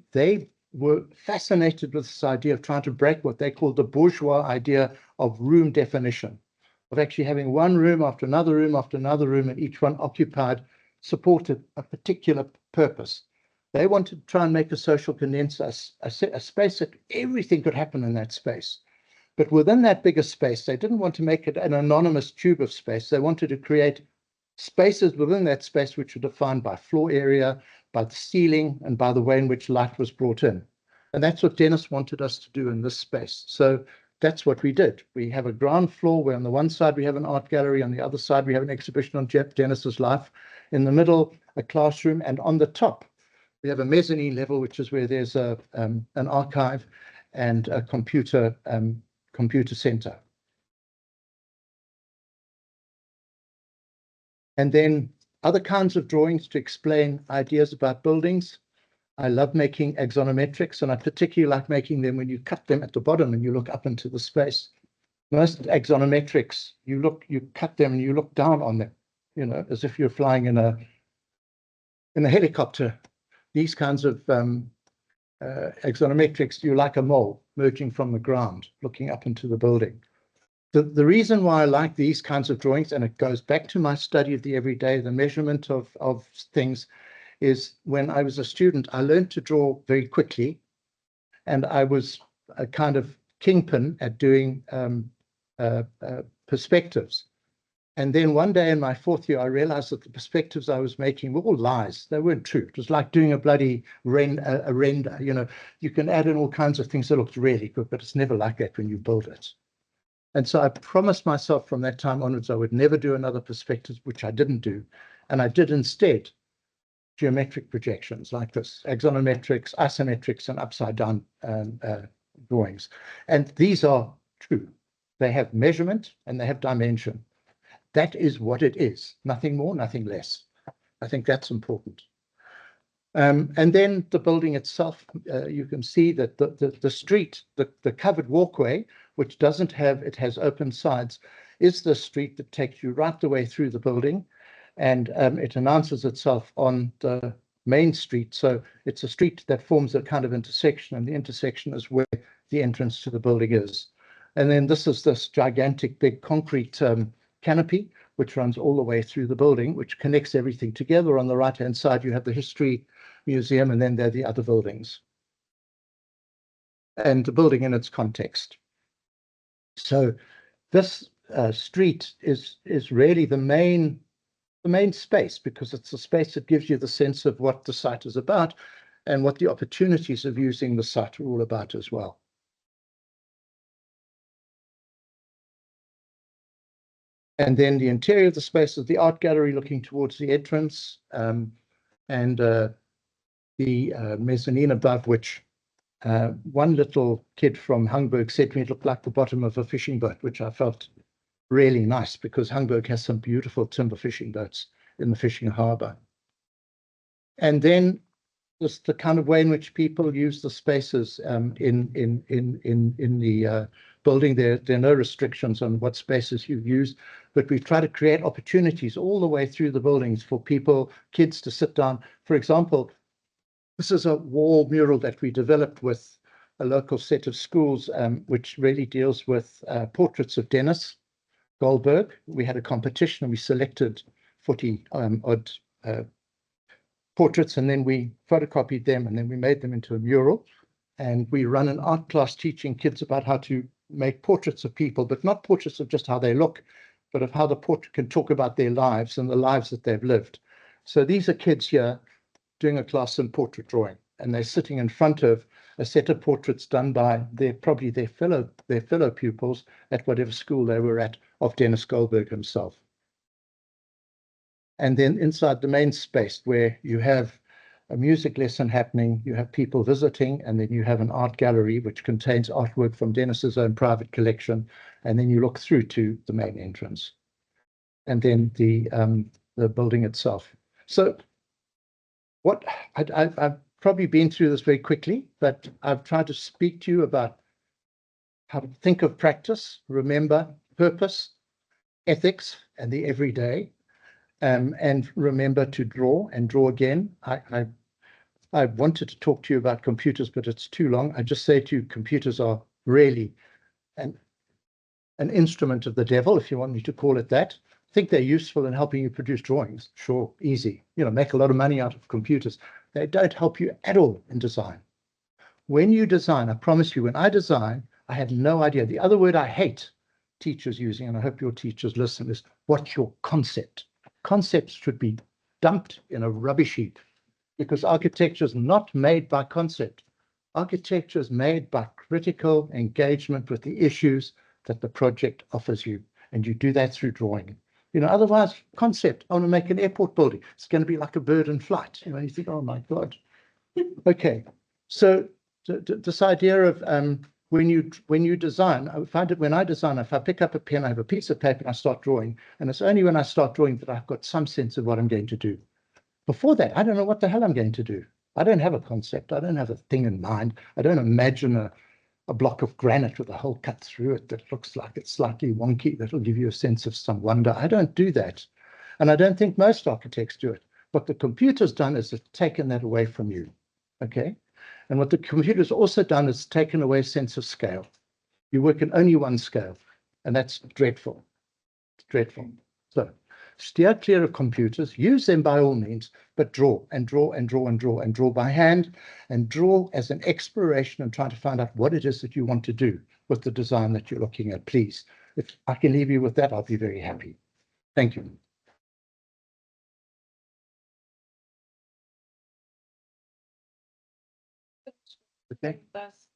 were fascinated with this idea of trying to break what they called the bourgeois idea of room definition, of actually having one room after another room after another room, and each one supported a particular purpose. They wanted to try and make a social condenser, a space that everything could happen in that space. But within that bigger space, they didn't want to make it an anonymous tube of space. They wanted to create spaces within that space which were defined by floor area, by the ceiling, and by the way in which light was brought in. And that's what Dennis wanted us to do in this space. So that's what we did. We have a ground floor where on the one side we have an art gallery, on the other side we have an exhibition on Dennis's life, in the middle a classroom, and on the top we have a mezzanine level, which is where there's an archive and a computer center. And then other kinds of drawings to explain ideas about buildings. I love making axonometrics, and I particularly like making them when you cut them at the bottom and you look up into the space. Most axonometrics, you cut them and you look down on them, as if you're flying in a helicopter. These kinds of axonometrics, you like a mole emerging from the ground, looking up into the building. The reason why I like these kinds of drawings, and it goes back to my study of the everyday, the measurement of things, is when I was a student, I learned to draw very quickly, and I was a kind of kingpin at doing perspectives. And then one day in my fourth year, I realized that the perspectives I was making were all lies. They weren't true. It was like doing a bloody a render. You know, you can add in all kinds of things that looked really good, but it's never like that when you build it. And so I promised myself from that time onwards, I would never do another perspective, which I didn't do. And I did instead geometric projections like this, axonometrics, isometrics, and upside down drawings. And these are true. They have measurement and they have dimension. That is what it is, nothing more, nothing less. I think that's important. And then the building itself, you can see that the street, the covered walkway, which doesn't have, it has open sides, is the street that takes you right the way through the building. And it announces itself on the main street. So it's a street that forms a kind of intersection, and the intersection is where the entrance to the building is. And then this is this gigantic big concrete canopy, which runs all the way through the building, which connects everything together. On the right-hand side, you have the History Museum, and then there are the other buildings. And the building in its context. So this street is really the main space, because it's the space that gives you the sense of what the site is about and what the opportunities of using the site are all about as well. And then the interior of the space is the art gallery looking towards the entrance, and the mezzanine above, which one little kid from Hamburg said to me it looked like the bottom of a fishing boat, which I felt really nice, because Hamburg has some beautiful timber fishing boats in the fishing harbour. And then just the kind of way in which people use the spaces in the building. There are no restrictions on what spaces you use, but we try to create opportunities all the way through the buildings for people, kids to sit down. For example, this is a wall mural that we developed with a local set of schools, which really deals with portraits of Dennis Goldberg. We had a competition and we selected 40 odd portraits, and then we photocopied them, and then we made them into a mural. And we run an art class teaching kids about how to make portraits of people, but not portraits of just how they look, but of how the portrait can talk about their lives and the lives that they've lived. So these are kids here doing a class in portrait drawing, and they're sitting in front of a set of portraits done by probably their fellow pupils at whatever school they were at, of Dennis Goldberg himself. And then inside the main space, where you have a music lesson happening, you have people visiting, and then you have an art gallery which contains artwork from Dennis's own private collection, and then you look through to the main entrance, and then the building itself. So what I've probably been through this very quickly, but I've tried to speak to you about how to think of practice, remember purpose, ethics, and the everyday, and remember to draw and draw again. I wanted to talk to you about computers, but it's too long. I just say to you, computers are really an instrument of the devil, if you want me to call it that. I think they're useful in helping you produce drawings. Sure, easy. You know, make a lot of money out of computers. They don't help you at all in design. When you design, I promise you, when I design, I have no idea. The other word I hate teachers using, and I hope your teachers listen, is what's your concept? Concepts should be dumped in a rubbish heap, because architecture is not made by concept. Architecture is made by critical engagement with the issues that the project offers you. And you do that through drawing. You know, otherwise, concept, I want to make an airport building. It's going to be like a bird in flight. You know, you think, oh my God. Okay, so this idea of when you design, I find it when I design, if I pick up a pen, I have a piece of paper and I start drawing. And it's only when I start drawing that I've got some sense of what I'm going to do. Before that, I don't know what the hell I'm going to do. I don't have a concept. I don't have a thing in mind. I don't imagine a block of granite with a hole cut through it that looks like it's slightly wonky, that'll give you a sense of some wonder. I don't do that. And I don't think most architects do it. What the computer's done is it's taken that away from you. Okay? And what the computer's also done is taken away a sense of scale. You work in only one scale, and that's dreadful. It's dreadful. So steer clear of computers, use them by all means, but draw and draw and draw and draw and draw by hand, and draw as an exploration and try to find out what it is that you want to do with the design that you're looking at. Please, if I can leave you with that, I'll be very happy. Thank you. Okay, That's,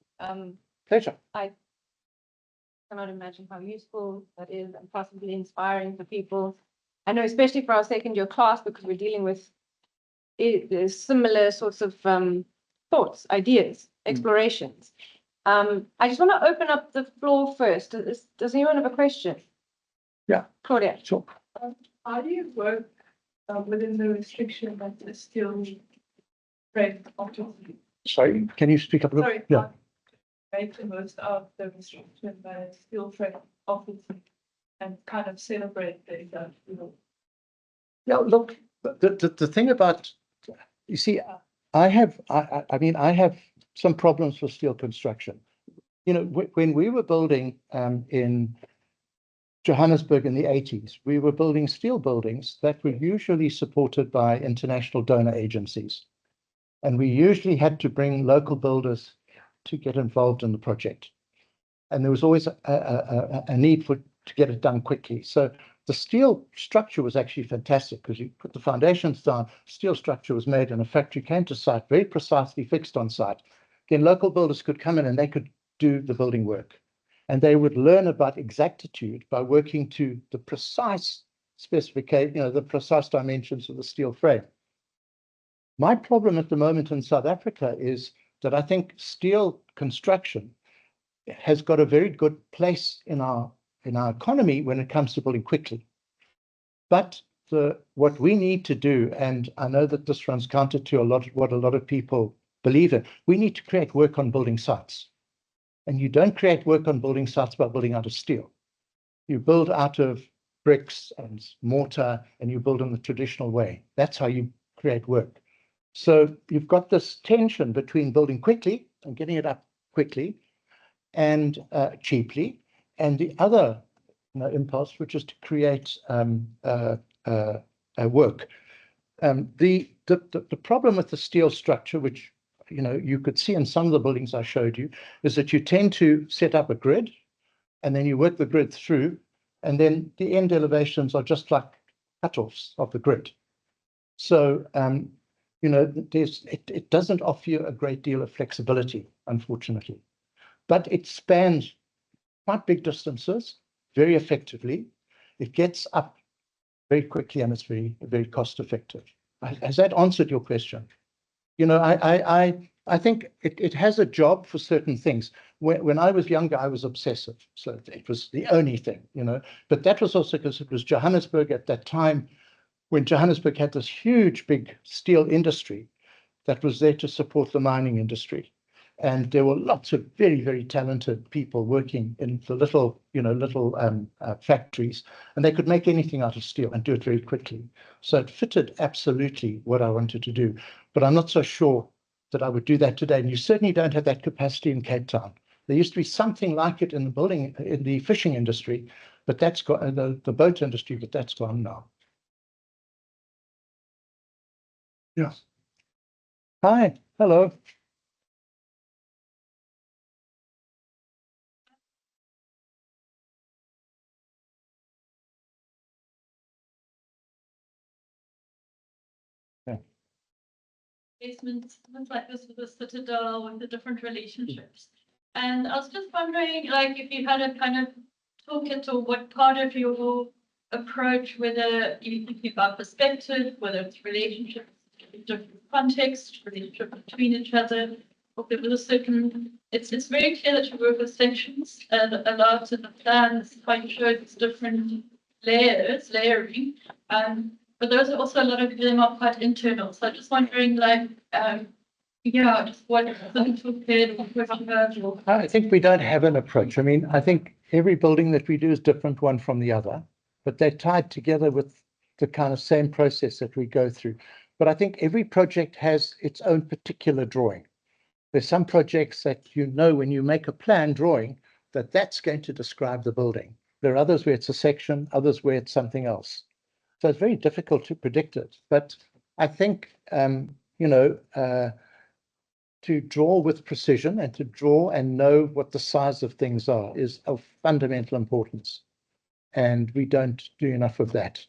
pleasure. I cannot imagine how useful that is and possibly inspiring for people. I know, especially for our second year class, because we're dealing with similar sorts of thoughts, ideas, explorations. I just want to open up the floor first. Does anyone have a question? Yeah. Claudia. Sure. How do you work within the restriction that is still frame obviously? Sorry, can you speak up a little? Sorry, Yeah. make the most of the restriction that is still frame obviously and kind of celebrate the Yeah, look, the thing about, you see, I mean, I have some problems with steel construction. You know, when we were building in Johannesburg in the 80s, we were building steel buildings that were usually supported by international donor agencies. And we usually had to bring local builders to get involved in the project. And there was always a need to get it done quickly. So the steel structure was actually fantastic because you put the foundations down, steel structure was made in a factory, came to site, very precisely fixed on site. Then local builders could come in and they could do the building work. And they would learn about exactitude by working to the precise specification, you know, the precise dimensions of the steel frame. My problem at the moment in South Africa is that I think steel construction has got a very good place in our economy when it comes to building quickly. But what we need to do, and I know that this runs counter to what a lot of people believe in, we need to create work on building sites. And you don't create work on building sites by building out of steel. You build out of bricks and mortar, and you build in the traditional way. That's how you create work. So you've got this tension between building quickly and getting it up quickly and cheaply, and the other impulse, which is to create work. The problem with the steel structure, which you could see in some of the buildings I showed you, is that you tend to set up a grid, and then you work the grid through, and then the end elevations are just like cutoffs of the grid. So it doesn't offer you a great deal of flexibility, unfortunately, but it spans quite big distances very effectively. It gets up very quickly and it's very, very cost effective. Has that answered your question? I think it has a job for certain things. When I was younger, I was obsessive. So it was the only thing, but that was also because it was Johannesburg at that time when Johannesburg had this huge, big steel industry that was there to support the mining industry. And there were lots of very, very talented people working in the little factories, and they could make anything out of steel and do it very quickly. So it fitted absolutely what I wanted to do. But I'm not so sure that I would do that today. And you certainly don't have that capacity in Cape Town. There used to be something like it in the fishing industry, but that's gone, the boat industry, but that's gone now. Yes. Hi, hello. Basement like this with the Citadel with the different relationships. And I was just wondering, like, if you had a kind of toolkit or what part of your approach, whether you think about perspective, whether it's relationships, different context, relationship between each other, or there was a certain, it's very clear that you work with sections and a lot of the plans quite show these different layering. But those are also a lot of them are quite internal. So I'm just wondering, like, just what I think we don't have an approach. I mean, I think every building that we do is different one from the other, but they're tied together with the kind of same process that we go through. But I think every project has its own particular drawing. There's some projects that when you make a plan drawing, that's going to describe the building. There are others where it's a section, others where it's something else. So it's very difficult to predict it. But I think, to draw with precision and to draw and know what the size of things are is of fundamental importance. and we don't do enough of that.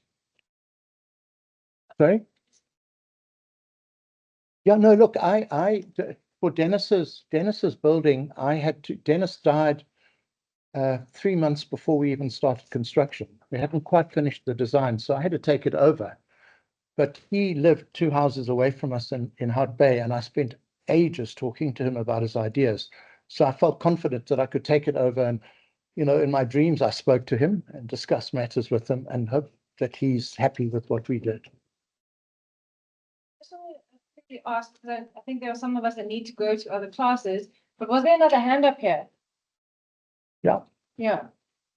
Sorry? Yeah, no, look, for Dennis's building, Dennis died 3 months before we even started construction. We hadn't quite finished the design, so I had to take it over. But he lived 2 houses away from us in Hart Bay, and I spent ages talking to him about his ideas. So I felt confident that I could take it over, and in my dreams, I spoke to him and discussed matters with him and hope that he's happy with what we did. I just want to quickly ask, because I think there are some of us that need to go to other classes, but was there another hand up here? Yeah. Yeah.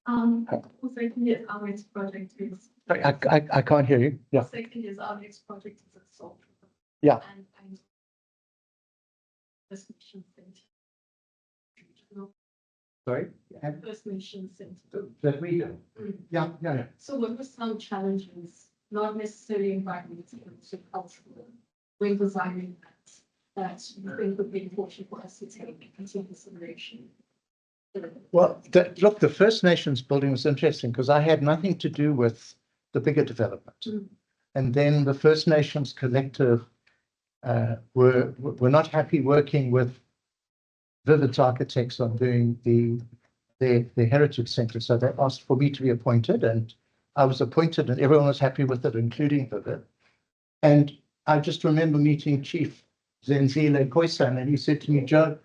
Second year's our next project is. Sorry, I can't hear you. Yeah. Second year's our next project is at Salt River. Yeah. And I First Nation Center. Sorry. First Nation Center. That we do. Yeah. So what were some challenges, not necessarily environmental, but also cultural, when designing that you think would be important for us to take into consideration? Well, look, the First Nations building was interesting because I had nothing to do with the bigger development. Mm. And then the First Nations collective were not happy working with Vivid's architects on doing the Heritage Centre. So they asked for me to be appointed, and I was appointed, and everyone was happy with it, including Vivid. And I just remember meeting Chief Zenzile Khoisan, and he said to me, "Joe,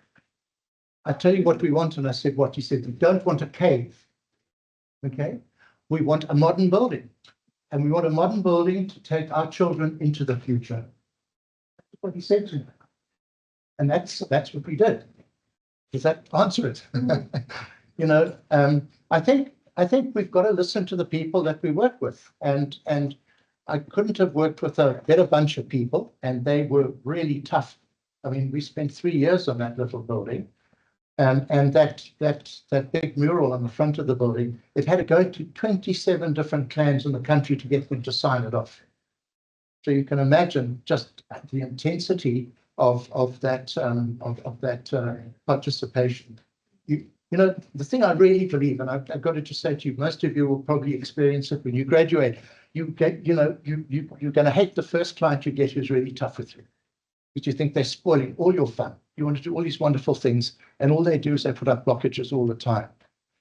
I tell you what we want." And I said, "What?" He said, "We don't want a cave. Okay, we want a modern building, and we want a modern building to take our children into the future." That's what he said to me, and that's what we did. Does that answer it? I think we've got to listen to the people that we work with, and I couldn't have worked with a better bunch of people, and they were really tough. I mean, we spent 3 years on that little building. And that big mural on the front of the building, it had to go to 27 different clans in the country to get them to sign it off. So you can imagine just the intensity of that participation. The thing I really believe, and I've got to just say to you, most of you will probably experience it when you graduate. You're going to hate the first client you get who's really tough with you, because you think they're spoiling all your fun. You want to do all these wonderful things, and all they do is they put up blockages all the time.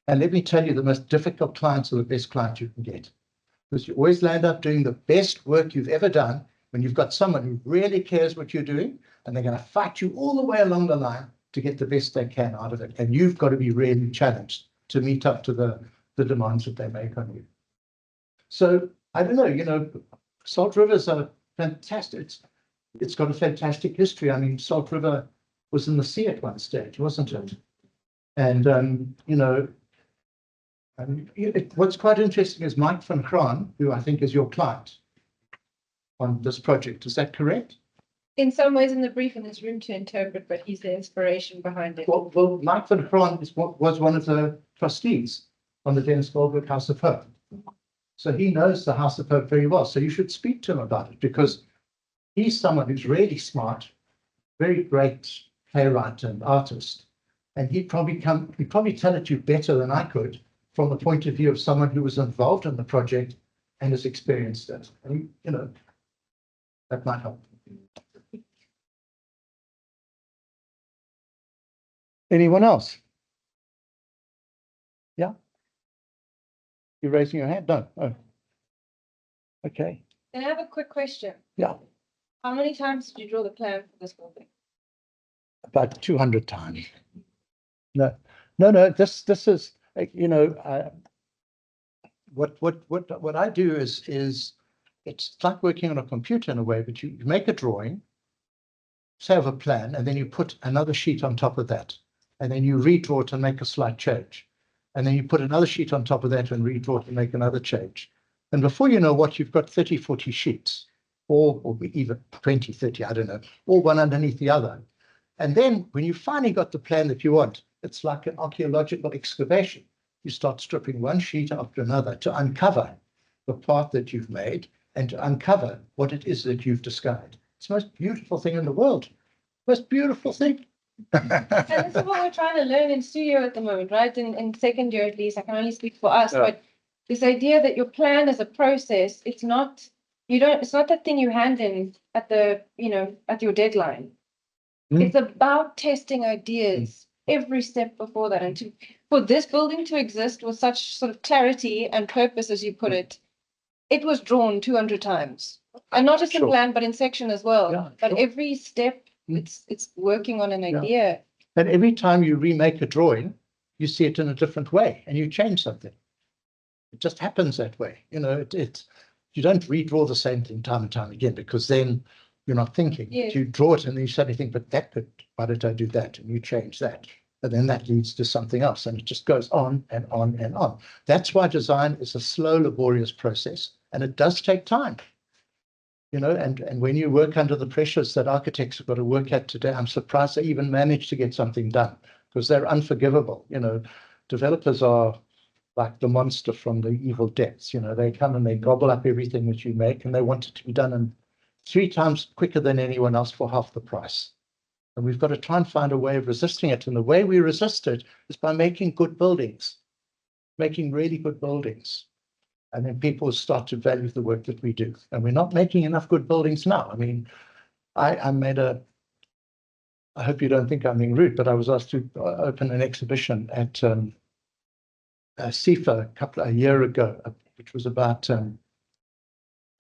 And let me tell you, the most difficult clients are the best clients you can get, because you always land up doing the best work you've ever done when you've got someone who really cares what you're doing, and they're going to fight you all the way along the line to get the best they can out of it. And you've got to be really challenged to meet up to the demands that they make on you. So I don't know, Salt Rivers are fantastic. It's got a fantastic history. I mean, Salt River was in the sea at one stage, wasn't it? And, what's quite interesting is Mike van Kraan, who I think is your client on this project. Is that correct? In some ways, in the briefing, there's room to interpret, but he's the inspiration behind it. Well, Mike van Kraan was one of the trustees on the Dennis Goldberg House of Hope. So he knows the House of Hope very well. So you should speak to him about it, because he's someone who's really smart, very great playwright and artist. And he'd probably tell it to you better than I could from the point of view of someone who was involved in the project and has experienced it. And, that might help. Anyone else? Yeah? You're raising your hand? No. Oh. Okay. Then I have a quick question. Yeah. How many times did you draw the plan for this building? About 200 times. No. This is, what I do is it's like working on a computer in a way, but you make a drawing, say of a plan, and then you put another sheet on top of that, and then you redraw it and make a slight change, and then you put another sheet on top of that and redraw it and make another change. And before you know what, you've got 30, 40 sheets, or even 20, 30, I don't know, all one underneath the other. And then when you finally got the plan that you want, it's like an archaeological excavation. You start stripping one sheet after another to uncover the part that you've made and to uncover what it is that you've discovered. It's the most beautiful thing in the world. Most beautiful thing. And this is what we're trying to learn in studio at the moment, right? In second year, at least, I can only speak for us, Yeah. but This idea that your plan is a process, it's not that thing you hand in at at your deadline. Mm. It's about testing ideas every step before that. And for this building to exist with such sort of clarity and purpose, as you put it was drawn 200 times. And not just in Sure. plan, but in section as well. Yeah, But sure. every step, it's working on an idea. And every time you remake a drawing, you see it in a different way and you change something. It just happens that way. You know, you don't redraw the same thing time and time again, because then you're not thinking. Yes. You draw it and then you suddenly think, but why did I do that? And you change that. And then that leads to something else. And it just goes on and on and on. That's why design is a slow, laborious process. And it does take time. You know, and when you work under the pressures that architects have got to work at today, I'm surprised they even manage to get something done, because they're unforgivable. You know, developers are like the monster from the evil depths. You know, they come and they gobble up everything that you make, and they want it to be done in 3 times quicker than anyone else for half the price. And we've got to try and find a way of resisting it. And the way we resist it is by making good buildings, making really good buildings. And then people start to value the work that we do. And we're not making enough good buildings now. I mean, I hope you don't think I'm being rude, but I was asked to open an exhibition at CIFA a year ago, which was about a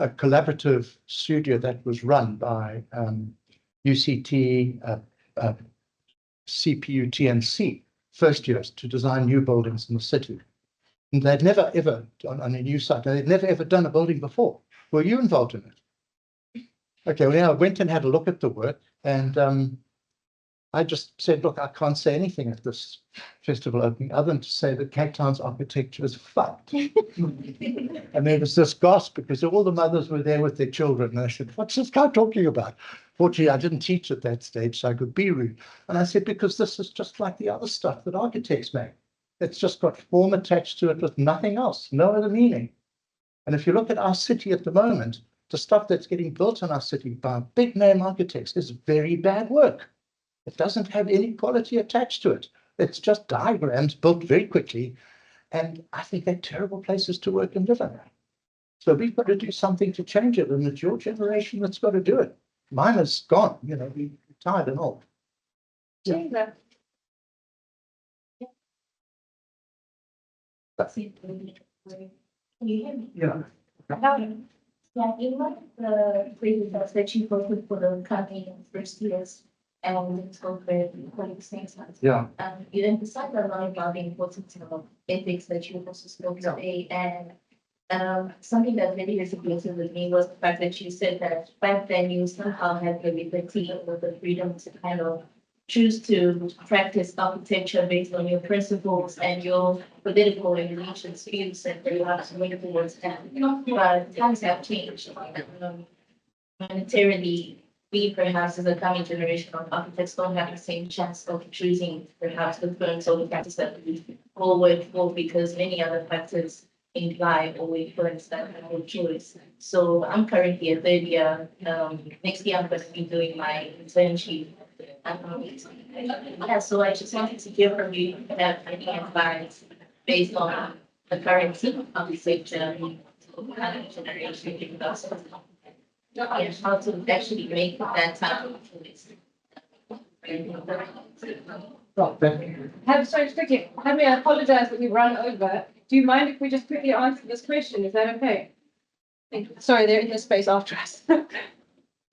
collaborative studio that was run by UCT, CPU, TNC, first years, to design new buildings in the city. And they'd never ever, on a new site, they'd never ever done a building before. Were you involved in it? Okay, well, I went and had a look at the work, and I just said, look, I can't say anything at this festival opening other than to say that Cape Town's architecture is fucked. And there was this gasp, because all the mothers were there with their children. And I said, what's this guy talking about? Fortunately, I didn't teach at that stage, so I could be rude. And I said, because this is just like the other stuff that architects make. It's just got form attached to it with nothing else, no other meaning. And if you look at our city at the moment, the stuff that's getting built in our city by big name architects is very bad work. It doesn't have any quality attached to it. It's just diagrams built very quickly. And I think they're terrible places to work and live in. So we've got to do something to change it. And it's your generation that's got to do it. Mine is gone, you know, we're tired and old. Change that. Can you hear me? Yeah. Yeah, in one of the previous that you work with for the coming first years and it's called for the same size. Yeah. You emphasize a lot about the importance of ethics that you also spoke today. And something that really resonated with me was the fact that you said that back then you somehow had the liberty or the freedom to kind of choose to practice architecture based on your principles and your political and religious views, and you have to work towards that. But times have changed. Monetarily, we perhaps as a coming generation of architects don't have the same chance of choosing perhaps the firms or the practice that we all work for, because many other factors imply or influence that kind of choice. So I'm currently a third year. Next year I'm going to be doing my internship. Yeah, so I just wanted to hear from you if you have any advice based on the current architecture kind of generation and how to actually make that type of choice. Sorry, quickly, I apologize that we've run over. Do you mind if we just quickly answer this question? Is that okay? Sorry, they're in the space after us.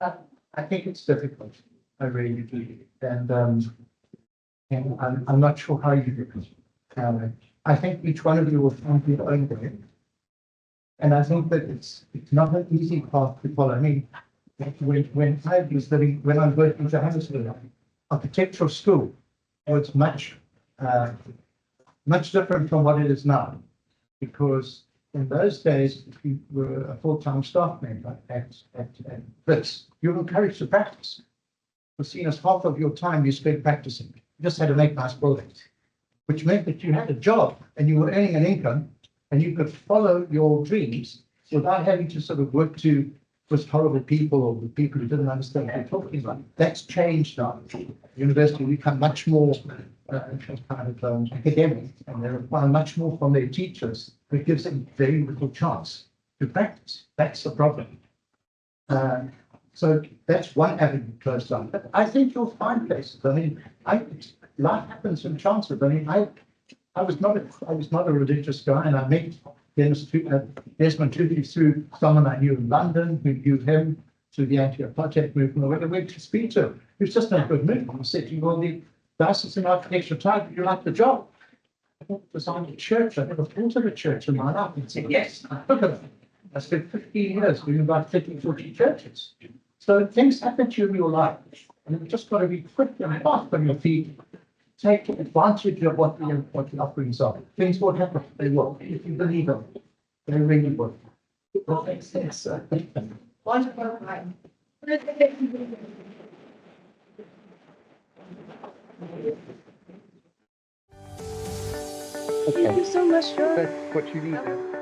I think it's difficult. I really do. And I'm not sure how you do it. I think each one of you will find your own way. And I think that it's not an easy path to follow. I mean, when I'm working in Johannesburg, architectural school was much different from what it is now. Because in those days, if you were a full-time staff member at Wits, you were encouraged to practice. It was seen as half of your time you spent practicing. You just had to make nice buildings, which meant that you had a job and you were earning an income and you could follow your dreams without having to sort of work with horrible people or with people who didn't understand what you're talking about. That's changed now. University, we become much more kind of academic, and they require much more from their teachers, which gives them very little chance to practice. That's the problem. So that's one avenue closed down. But I think you'll find places. I mean, life happens in chances. I mean, I was not a religious guy, and I met Desmond Tutu through someone I knew in London, who knew him through the anti-apartheid movement. I went to speak to him. He was just in a good mood. He said, "You want the license in architecture type? You like the job?" I designed a church. I never thought of a church in my life. He said, "Yes." I spent 15 years doing about 30, 40 churches. So things happen to you in your life, and you've just got to be quick and fast on your feet. Take advantage of what the offerings are. Things will happen. They will. If you believe them, they really will. That makes sense. Wonderful. Thank you so much, Jo. That's what you need.